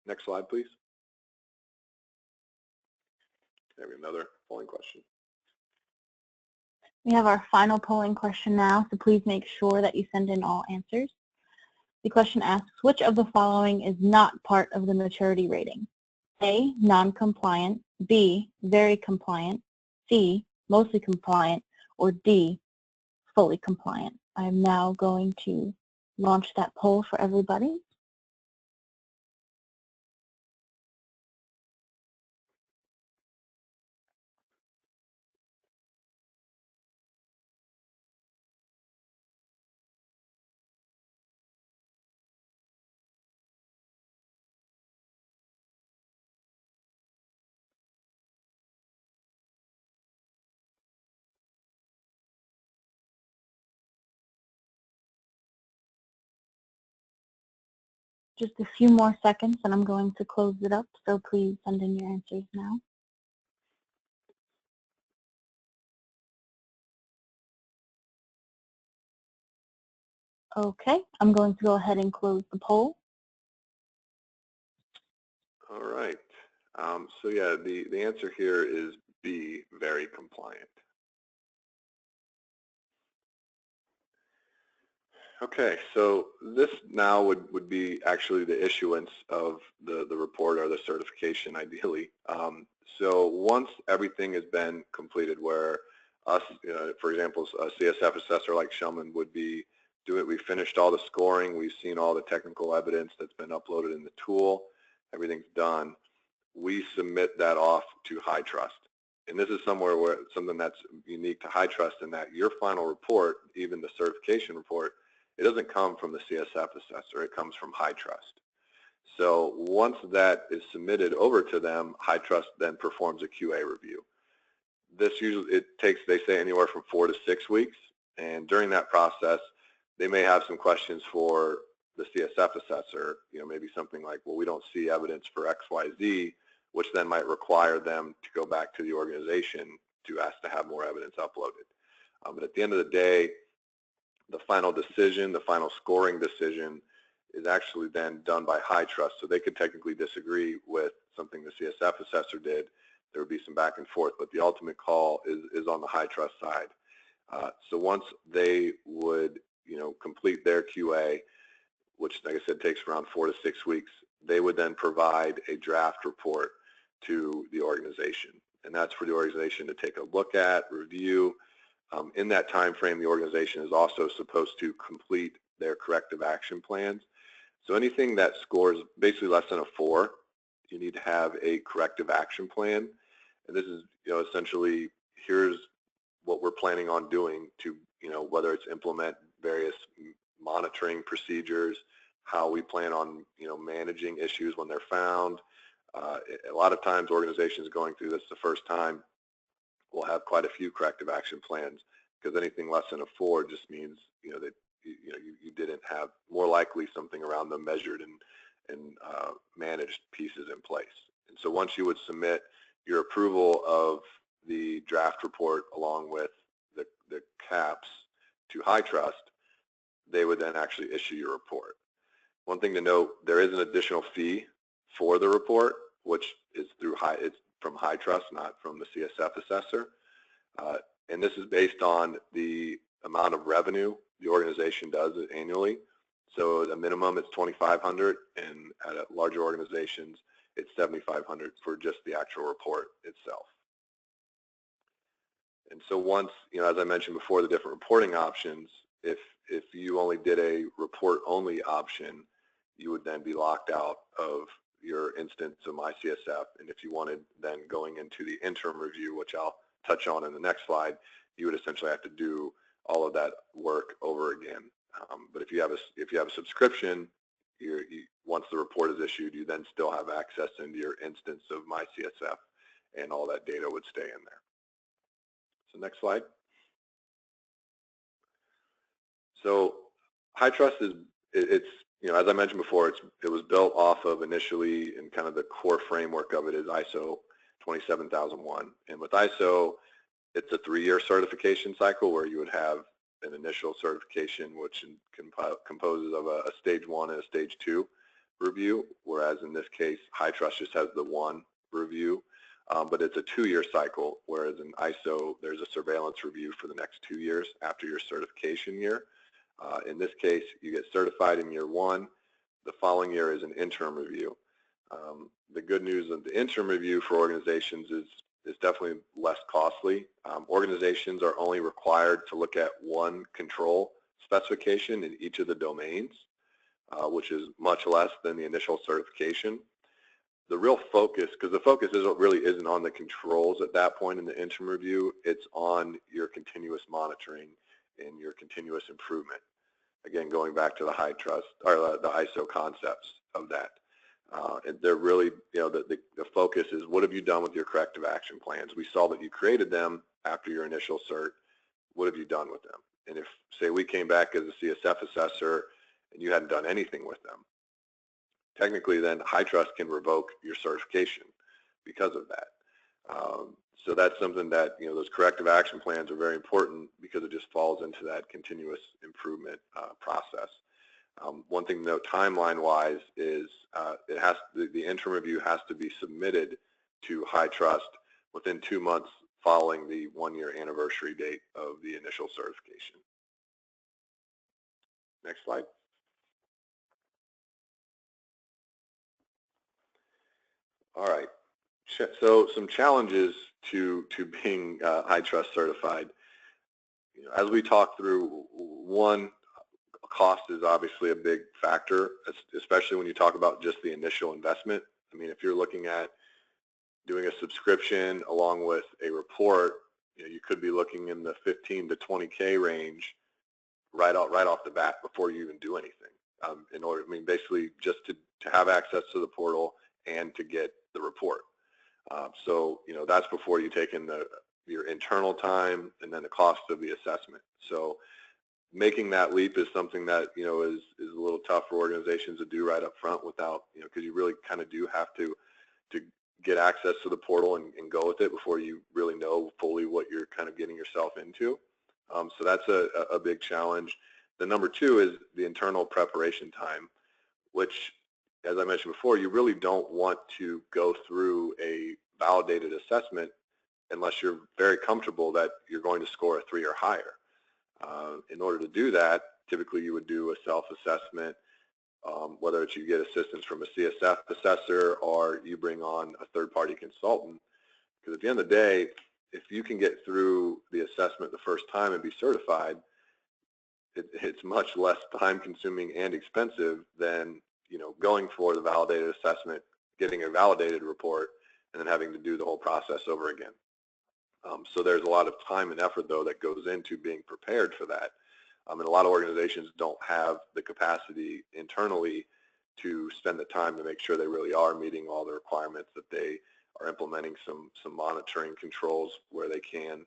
Next slide, please. Maybe another polling question. We have our final polling question now, so please make sure that you send in all answers. The question asks, which of the following is not part of the maturity rating? A, non-compliant, B, very compliant, C, mostly compliant, or D, fully compliant. I'm now going to launch that poll for everybody. Just a few more seconds and I'm going to close it up, so please send in your answers now. Okay, I'm going to go ahead and close the poll. All right. So yeah, the answer here is B, very compliant. Okay, so this now would be actually the issuance of the report or the certification, ideally. So once everything has been completed, where us, for example, a CSF assessor like Schellman would be doing it, we finished all the scoring, we've seen all the technical evidence that's been uploaded in the tool, everything's done, we submit that off to HITRUST. And this is something that's unique to HITRUST, in that your final report, even the certification report, it doesn't come from the CSF assessor, it comes from HITRUST. So once that is submitted over to them, HITRUST then performs a QA review. This usually, it takes, they say, anywhere from 4 to 6 weeks, and during that process, they may have some questions for the CSF assessor, maybe something like, well, we don't see evidence for X, Y, Z, which then might require them to go back to the organization to ask to have more evidence uploaded. But at the end of the day, the final decision, the final scoring decision, is actually then done by HITRUST. So they could technically disagree with something the CSF assessor did. There would be some back and forth, but the ultimate call is on the HITRUST side. So once they would, complete their QA, which, like I said, takes around 4 to 6 weeks, they would then provide a draft report to the organization. And that's for the organization to take a look at, review. In that time frame, the organization is also supposed to complete their corrective action plans. So anything that scores basically less than a 4, you need to have a corrective action plan. And this is, essentially, here's what we're planning on doing to, whether it's implement various monitoring procedures, how we plan on, managing issues when they're found. A lot of times organizations going through this the first time will have quite a few corrective action plans, because anything less than a 4 just means, that you didn't have more more likely something around the measured and managed pieces in place. And so once you would submit your approval of the draft report along with the caps to HITRUST, they would then actually issue your report. One thing to note, there is an additional fee for the report, which is it's from HITRUST, not from the CSF assessor. And this is based on the amount of revenue the organization does annually. So at a minimum, it's $2,500, and at larger organizations, it's $7,500 for just the actual report itself. And so once, as I mentioned before, the different reporting options, if you only did a report-only option, you would then be locked out of your instance of MyCSF. And if you wanted then going into the interim review, which I'll touch on in the next slide, you would essentially have to do all of that work over again. But if you have a subscription, once the report is issued, you then still have access into your instance of MyCSF, and all that data would stay in there. So next slide. So HITRUST is, as I mentioned before, it was built off of initially, and kind of the core framework of it is ISO 27001. And with ISO, it's a 3-year certification cycle where you would have an initial certification, which composes of a stage 1 and a stage 2 review, whereas in this case, HITRUST just has the 1 review. But it's a 2-year cycle, whereas in ISO, there's a surveillance review for the next 2 years after your certification year. In this case, you get certified in year 1. The following year is an interim review. The good news of the interim review for organizations is definitely less costly. Organizations are only required to look at 1 control specification in each of the domains, which is much less than the initial certification. The real focus, because the focus really isn't on the controls at that point in the interim review, it's on your continuous monitoring and your continuous improvement. Again, going back to the HITRUST or the ISO concepts of that. And they're really, the focus is what have you done with your corrective action plans? We saw that you created them after your initial cert. What have you done with them? And if, say, we came back as a CSF assessor and you hadn't done anything with them, technically then HITRUST can revoke your certification because of that. So that's something that, those corrective action plans are very important because it just falls into that continuous improvement process. One thing to note timeline-wise is the interim review has to be submitted to HITRUST within 2 months following the 1-year anniversary date of the initial certification. Next slide. All right. So some challenges to being HITRUST certified. As we talk through, one, cost is obviously a big factor, especially when you talk about just the initial investment. I mean, if you're looking at doing a subscription along with a report, you could be looking in the 15 to 20K range right off the bat before you even do anything. Basically just to have access to the portal and to get the report. So that's before you take in your internal time and then the cost of the assessment. So making that leap is something that is a little tough for organizations to do right up front without, because you really kind of do have to get access to the portal and go with it before you really know fully what you're kind of getting yourself into. So that's a big challenge. The number 2 is the internal preparation time, which, as I mentioned before, you really don't want to go through a validated assessment unless you're very comfortable that you're going to score a 3 or higher. In order to do that, typically you would do a self-assessment, whether it's you get assistance from a CSF assessor or you bring on a third-party consultant. Because at the end of the day, if you can get through the assessment the first time and be certified, it's much less time-consuming and expensive than going for the validated assessment, getting a validated report, and then having to do the whole process over again. So there's a lot of time and effort, though, that goes into being prepared for that. And a lot of organizations don't have the capacity internally to spend the time to make sure they really are meeting all the requirements, that they are implementing some monitoring controls where they can.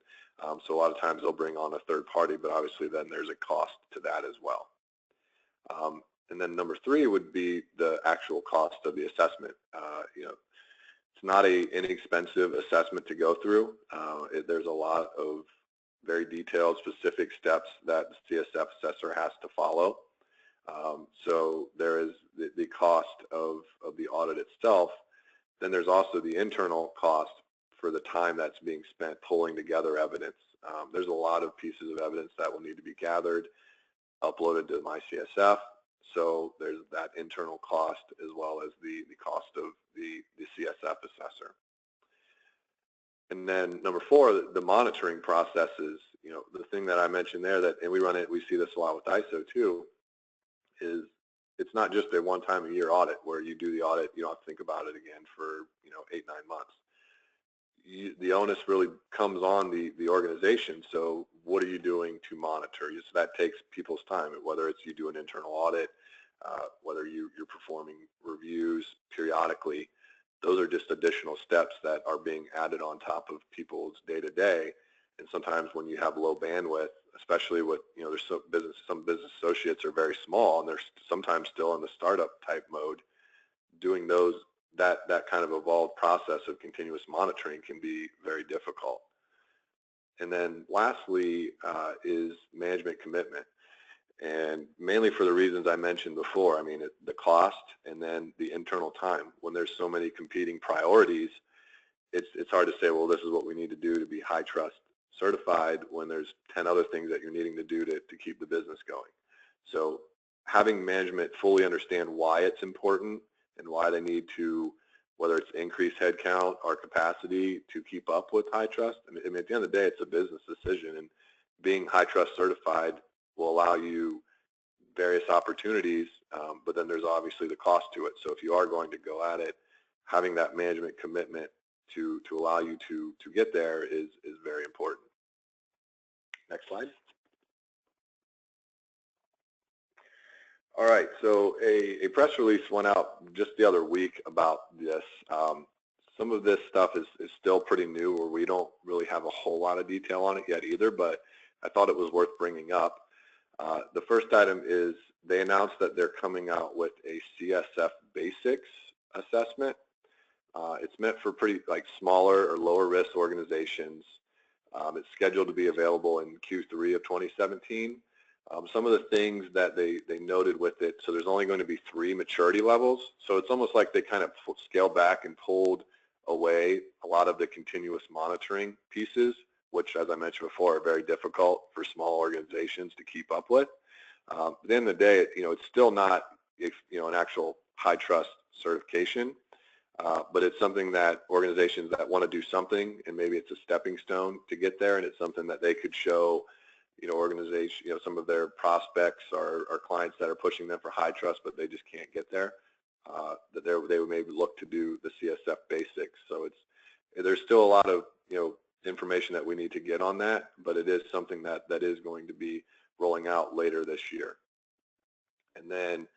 So a lot of times they'll bring on a third party, but obviously then there's a cost to that as well. And then number 3 would be the actual cost of the assessment. It's not an inexpensive assessment to go through. There's a lot of very detailed, specific steps that the CSF assessor has to follow. So there is the cost of the audit itself. Then there's also the internal cost for the time that's being spent pulling together evidence. There's a lot of pieces of evidence that will need to be gathered, uploaded to my CSF. So there's that internal cost as well as the cost of the CSF assessor. And then number 4, the monitoring processes. The thing that I mentioned there that, and we see this a lot with ISO too, is it's not just a one-time a year audit where you do the audit, you don't have to think about it again for 8-9 months. The onus really comes on the organization. So what are you doing to monitor? So that takes people's time, whether it's you do an internal audit, whether you're performing reviews periodically. Those are just additional steps that are being added on top of people's day-to-day. And sometimes when you have low bandwidth, especially with, there's some business associates are very small and they're sometimes still in the startup type mode, doing that kind of evolved process of continuous monitoring can be very difficult. And then lastly is management commitment. And mainly for the reasons I mentioned before, I mean, the cost and then the internal time. When there's so many competing priorities, it's hard to say, well, this is what we need to do to be HITRUST certified when there's 10 other things that you're needing to do to keep the business going. So having management fully understand why it's important and why they need to, whether it's increase headcount or capacity to keep up with HITRUST. I mean, at the end of the day, it's a business decision, and being HITRUST certified will allow you various opportunities, but then there's obviously the cost to it. So if you are going to go at it, having that management commitment to allow you to get there is very important. Next slide. All right, so a press release went out just the other week about this. Some of this stuff is still pretty new, or we don't really have a whole lot of detail on it yet either, but I thought it was worth bringing up. The first item is they announced that they're coming out with a CSF basics assessment. It's meant for pretty smaller or lower risk organizations. It's scheduled to be available in Q3 of 2017. Some of the things that they noted with it, so there's only going to be 3 maturity levels. So it's almost like they kind of scaled back and pulled away a lot of the continuous monitoring pieces, which, as I mentioned before, are very difficult for small organizations to keep up with. At the end of the day, it's still not an actual HITRUST certification, but it's something that organizations that want to do something, and maybe it's a stepping stone to get there, and it's something that they could show some of their prospects or clients that are pushing them for HITRUST, but they just can't get there, that they would maybe look to do the CSF basics. So there's still a lot of information that we need to get on that, but it is something that is going to be rolling out later this year. And then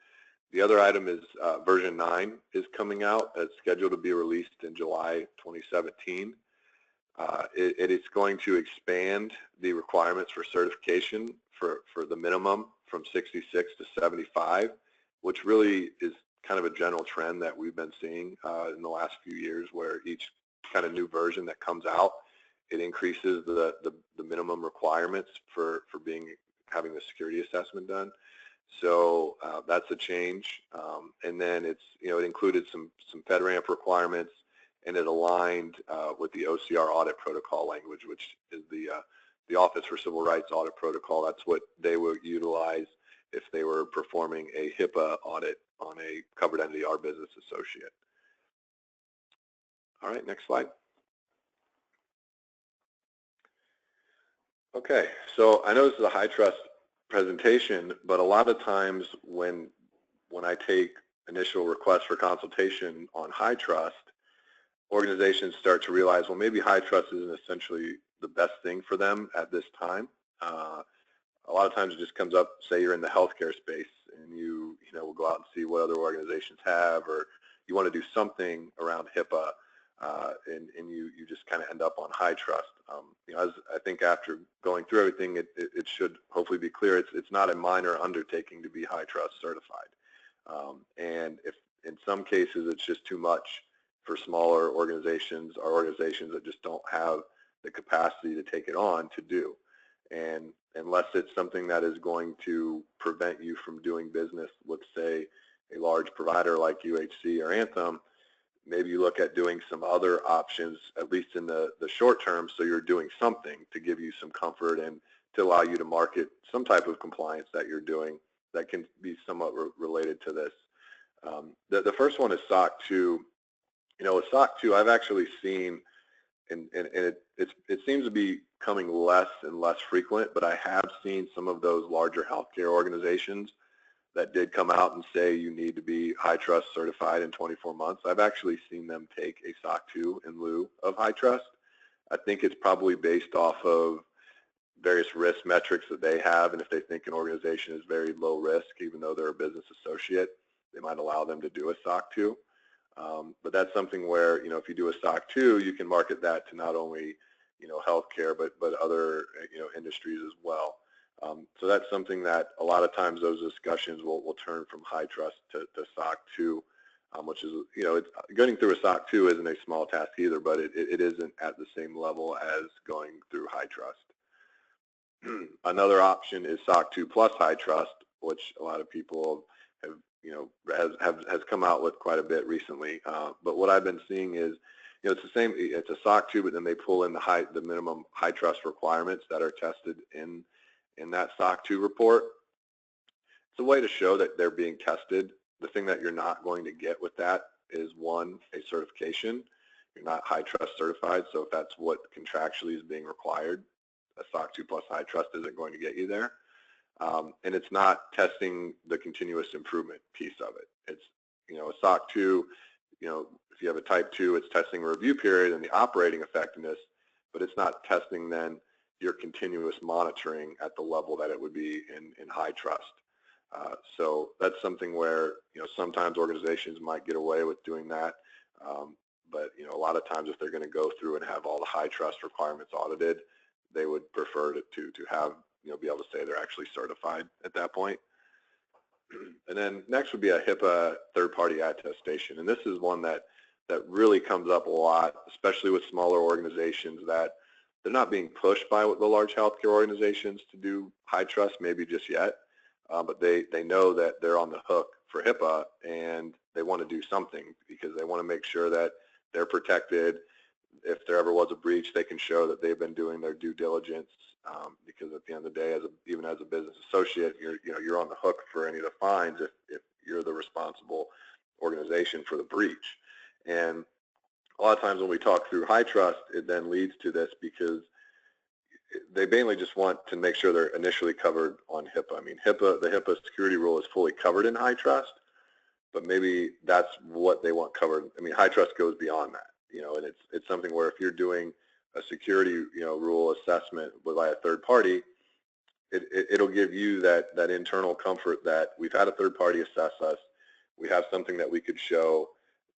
the other item is version 9 is coming out. It's scheduled to be released in July 2017. It is going to expand the requirements for certification for the minimum from 66 to 75, which really is kind of a general trend that we've been seeing in the last few years, where each kind of new version that comes out, it increases the minimum requirements for having the security assessment done. So that's a change. And then it included some FedRAMP requirements, and it aligned with the OCR audit protocol language, which is the Office for Civil Rights Audit Protocol. That's what they would utilize if they were performing a HIPAA audit on a covered entity or business associate. All right, next slide. Okay, so I know this is a HITRUST presentation, but a lot of times when I take initial requests for consultation on HITRUST, organizations start to realize, well, maybe HITRUST isn't essentially the best thing for them at this time. A lot of times it just comes up, say you're in the healthcare space, and you will go out and see what other organizations have, or you want to do something around HIPAA, and you just kind of end up on HITRUST. As I think after going through everything, it should hopefully be clear it's not a minor undertaking to be HITRUST certified. And if in some cases it's just too much for smaller organizations or organizations that just don't have the capacity to take it on to do. And unless it's something that is going to prevent you from doing business with, say, a large provider like UHC or Anthem, maybe you look at doing some other options, at least in the short term, so you're doing something to give you some comfort and to allow you to market some type of compliance that you're doing that can be somewhat related to this. The first one is SOC 2. With SOC 2, I've actually seen, and it seems to be becoming less and less frequent, but I have seen some of those larger healthcare organizations that did come out and say you need to be HITRUST certified in 24 months. I've actually seen them take a SOC 2 in lieu of HITRUST. I think it's probably based off of various risk metrics that they have, and if they think an organization is very low risk, even though they're a business associate, they might allow them to do a SOC 2. But that's something where, if you do a SOC 2, you can market that to not only, healthcare, but other, industries as well. So that's something that a lot of times those discussions will turn from HITRUST to SOC 2, which is, getting through a SOC 2 isn't a small task either, but it isn't at the same level as going through HITRUST. Another option is SOC 2 plus HITRUST, which a lot of people have, has come out with quite a bit recently. But what I've been seeing is, it's the same. It's a SOC 2, but then they pull in the minimum HITRUST requirements that are tested in that SOC 2 report. It's a way to show that they're being tested. The thing that you're not going to get with that is, one, a certification. You're not HITRUST certified, so if that's what contractually is being required, a SOC 2 plus HITRUST isn't going to get you there. And it's not testing the continuous improvement piece of it. It's, a SOC 2, if you have a type 2, it's testing a review period and the operating effectiveness, but it's not testing then your continuous monitoring at the level that it would be in HITRUST. So that's something where, sometimes organizations might get away with doing that. But, a lot of times if they're going to go through and have all the HITRUST requirements audited, they would prefer to have, be able to say they're actually certified at that point. And then next would be a HIPAA third-party attestation. And this is one that really comes up a lot, especially with smaller organizations that they're not being pushed by the large healthcare organizations to do HITRUST maybe just yet, but they know that they're on the hook for HIPAA and they want to do something because they want to make sure that they're protected. If there ever was a breach, they can show that they've been doing their due diligence, because at the end of the day, even as a business associate, you're on the hook for any of the fines if you're the responsible organization for the breach. And a lot of times when we talk through HITRUST, it then leads to this because they mainly just want to make sure they're initially covered on HIPAA. I mean, the HIPAA security rule is fully covered in HITRUST, but maybe that's what they want covered. I mean, HITRUST goes beyond that. And it's something where if you're doing a security, rule assessment by a third party, it'll give you that internal comfort that we've had a third party assess us. We have something that we could show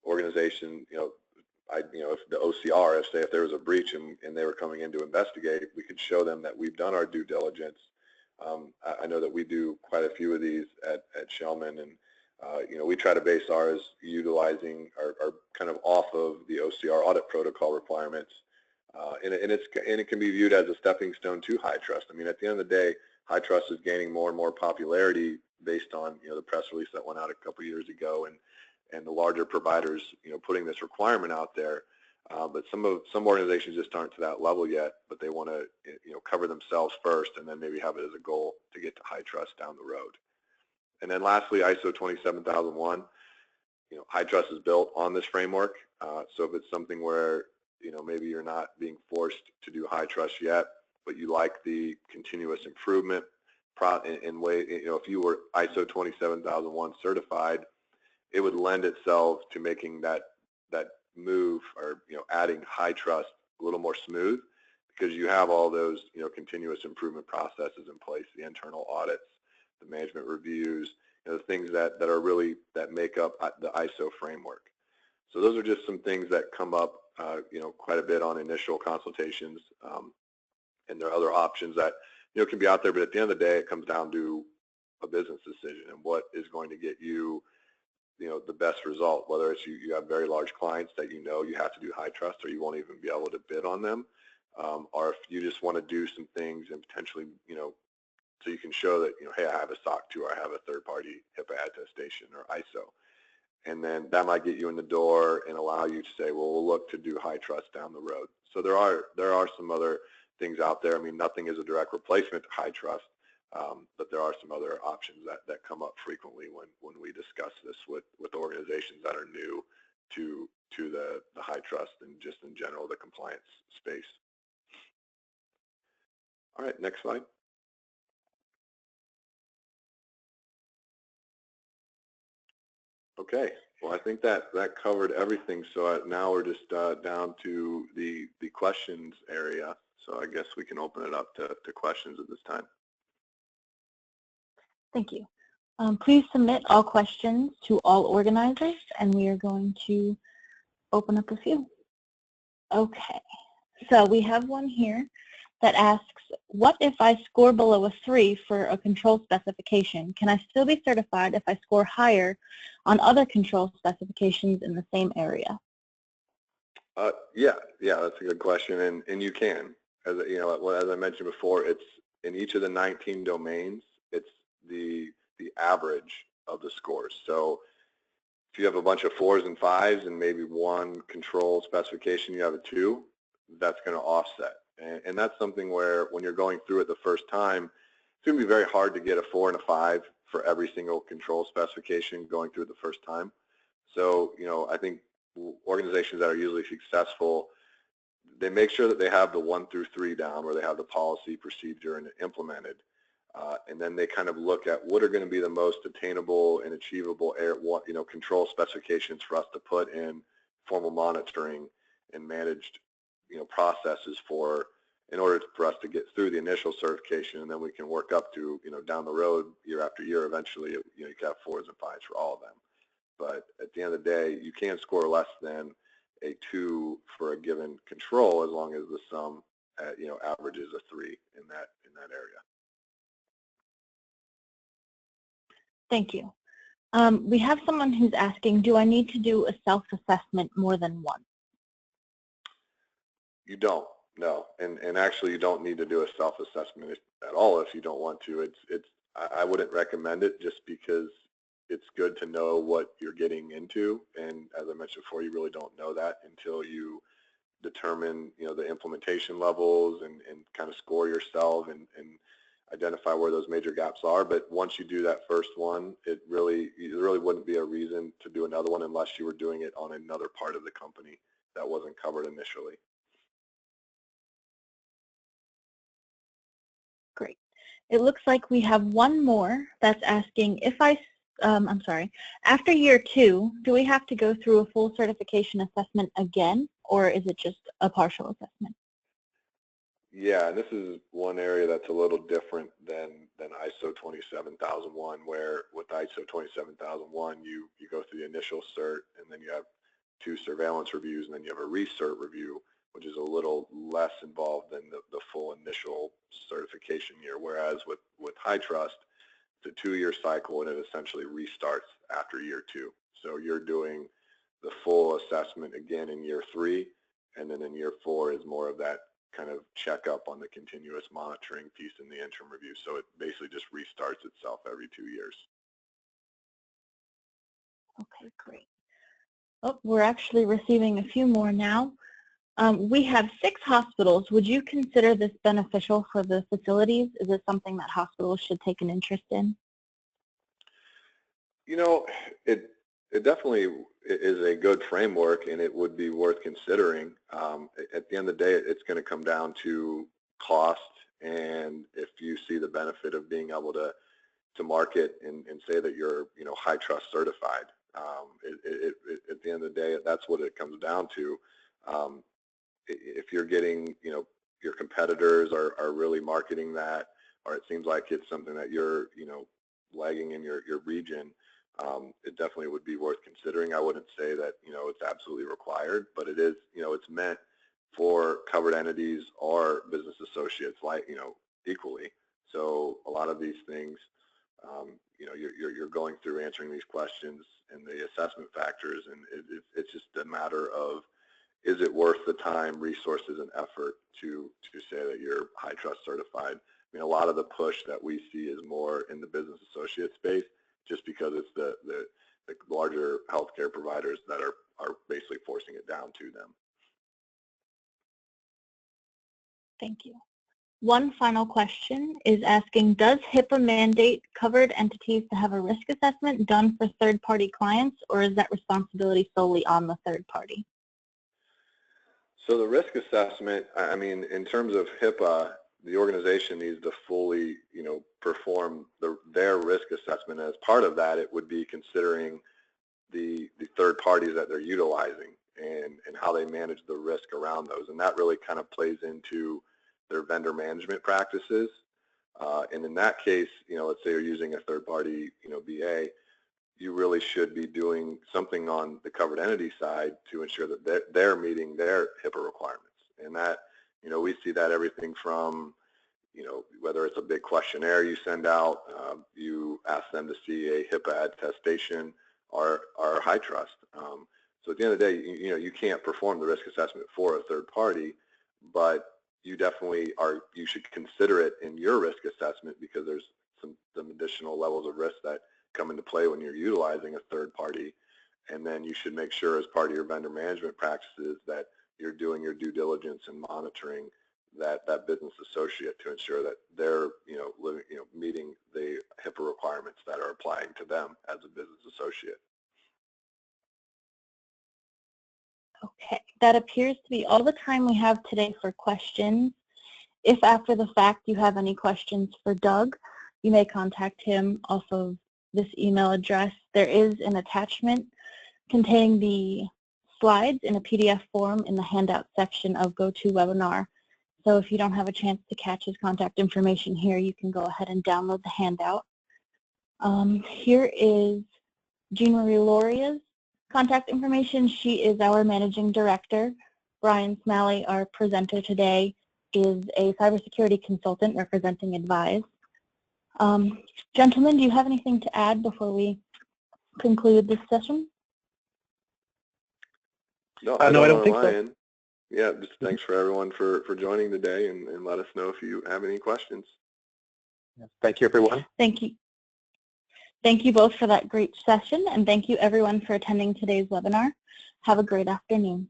organization, if the OCR, if there was a breach and they were coming in to investigate, we could show them that we've done our due diligence. I know that we do quite a few of these at Schellman, and we try to base ours utilizing our kind of off of the OCR audit protocol requirements, and it can be viewed as a stepping stone to HITRUST. I mean, at the end of the day, HITRUST is gaining more and more popularity based on the press release that went out a couple years ago, and the larger providers putting this requirement out there. But some organizations just aren't to that level yet, but they want to cover themselves first, and then maybe have it as a goal to get to HITRUST down the road. And then lastly, ISO 27001, HITRUST is built on this framework. So if it's something where, maybe you're not being forced to do HITRUST yet, but you like the continuous improvement in way, if you were ISO 27001 certified, it would lend itself to making that move or, adding HITRUST a little more smooth because you have all those, continuous improvement processes in place, the internal audits, the management reviews, the things that are really, that make up the ISO framework. So those are just some things that come up, quite a bit on initial consultations, and there are other options that, can be out there, but at the end of the day, it comes down to a business decision and what is going to get you the best result, whether it's you have very large clients that you have to do HITRUST or you won't even be able to bid on them, or if you just want to do some things and potentially, so you can show that, hey, I have a SOC 2 or I have a third-party HIPAA attestation or ISO. And then that might get you in the door and allow you to say, well, we'll look to do HITRUST down the road. So there are some other things out there. I mean, nothing is a direct replacement to HITRUST, but there are some other options that come up frequently when we discuss this with organizations that are new to the HITRUST and just in general the compliance space. All right, next slide. Okay, well, I think that covered everything. So now we're just down to the questions area. So I guess we can open it up to questions at this time. Thank you. Please submit all questions to all organizers, and we are going to open up a few. Okay, so we have one here that asks, what if I score below a 3 for a control specification? Can I still be certified if I score higher on other control specifications in the same area? Yeah, that's a good question, and you can. As I mentioned before, it's in each of the 19 domains. It's the average of the scores. So if you have a bunch of 4s and 5s and maybe one control specification you have a 2, that's going to offset. And that's something where when you're going through it the first time, it's going to be very hard to get a 4 and a 5 for every single control specification going through it the first time. So, I think organizations that are usually successful, they make sure that they have the 1 through 3 down, where they have the policy, procedure, and implemented. And then they kind of look at what are going to be the most attainable and achievable control specifications for us to put in formal monitoring and managed processes in order for us to get through the initial certification, and then we can work up to down the road year after year. Eventually, you can have 4s and 5s for all of them. But at the end of the day, you can't score less than a 2 for a given control as long as the sum averages a 3 in that area. Thank you. We have someone who's asking, do I need to do a self-assessment more than once? You don't, no. And actually you don't need to do a self-assessment at all if you don't want to. I wouldn't recommend it, just because it's good to know what you're getting into. And as I mentioned before, you really don't know that until you determine the implementation levels and kind of score yourself and identify where those major gaps are. But once you do that first one, there really wouldn't be a reason to do another one unless you were doing it on another part of the company that wasn't covered initially. Great. It looks like we have one more that's asking, after year 2, do we have to go through a full certification assessment again, or is it just a partial assessment? Yeah, and this is one area that's a little different than ISO 27001, where with ISO 27001, you go through the initial cert, and then you have 2 surveillance reviews, and then you have a recert review, which is a little less involved than the full initial certification year. Whereas with HITRUST, it's a 2-year cycle, and it essentially restarts after year 2. So you're doing the full assessment again in year 3, and then in year 4 is more of that kind of checkup on the continuous monitoring piece in the interim review. So it basically just restarts itself every 2 years. Okay, great. Oh, we're actually receiving a few more now. We have 6 hospitals. Would you consider this beneficial for the facilities? Is it something that hospitals should take an interest in? It definitely is a good framework, and it would be worth considering. At the end of the day, it's going to come down to cost, and if you see the benefit of being able to market and say that you're HITRUST certified. At the end of the day, that's what it comes down to. If you're getting, your competitors are really marketing that, or it seems like it's something that you're, lagging in your region, it definitely would be worth considering. I wouldn't say that, it's absolutely required, but it is, it's meant for covered entities or business associates, like, equally. So a lot of these things, you know, you're going through answering these questions and the assessment factors, and it's just a matter of, is it worth the time, resources, and effort to say that you're HITRUST certified? I mean, a lot of the push that we see is more in the business associate space, just because it's the larger healthcare providers that are basically forcing it down to them. Thank you. One final question is asking, does HIPAA mandate covered entities to have a risk assessment done for third-party clients, or is that responsibility solely on the third party? So the risk assessment, I mean, in terms of HIPAA, the organization needs to fully, you know, perform their risk assessment. As part of that, it would be considering the third parties that they're utilizing and how they manage the risk around those. And that really kind of plays into their vendor management practices. And in that case, you know, let's say you're using a third party, you know, VA, you really should be doing something on the covered entity side to ensure that they're meeting their HIPAA requirements. And that, you know, we see that everything from, you know, whether it's a big questionnaire you send out, you ask them to see a HIPAA attestation or HITRUST. So at the end of the day, you know, you can't perform the risk assessment for a third party, but you definitely you should consider it in your risk assessment, because there's some additional levels of risk that come into play when you're utilizing a third party. And then you should make sure, as part of your vendor management practices, that you're doing your due diligence and monitoring that business associate to ensure that they're, you know, meeting the HIPAA requirements that are applying to them as a business associate. Okay, that appears to be all the time we have today for questions. If after the fact you have any questions for Doug, you may contact him off of this email address. There is an attachment containing the slides in a PDF form in the handout section of GoToWebinar. So if you don't have a chance to catch his contact information here, you can go ahead and download the handout. Here is Jean Marie Loria's contact information. She is our managing director. Brian Smalley, our presenter today, is a cybersecurity consultant representing Advize. Gentlemen, do you have anything to add before we conclude this session? No, I don't think so. Yeah, just Mm-hmm. Thanks for everyone for joining today, and let us know if you have any questions. Thank you, everyone. Thank you. Thank you both for that great session, and thank you everyone for attending today's webinar. Have a great afternoon.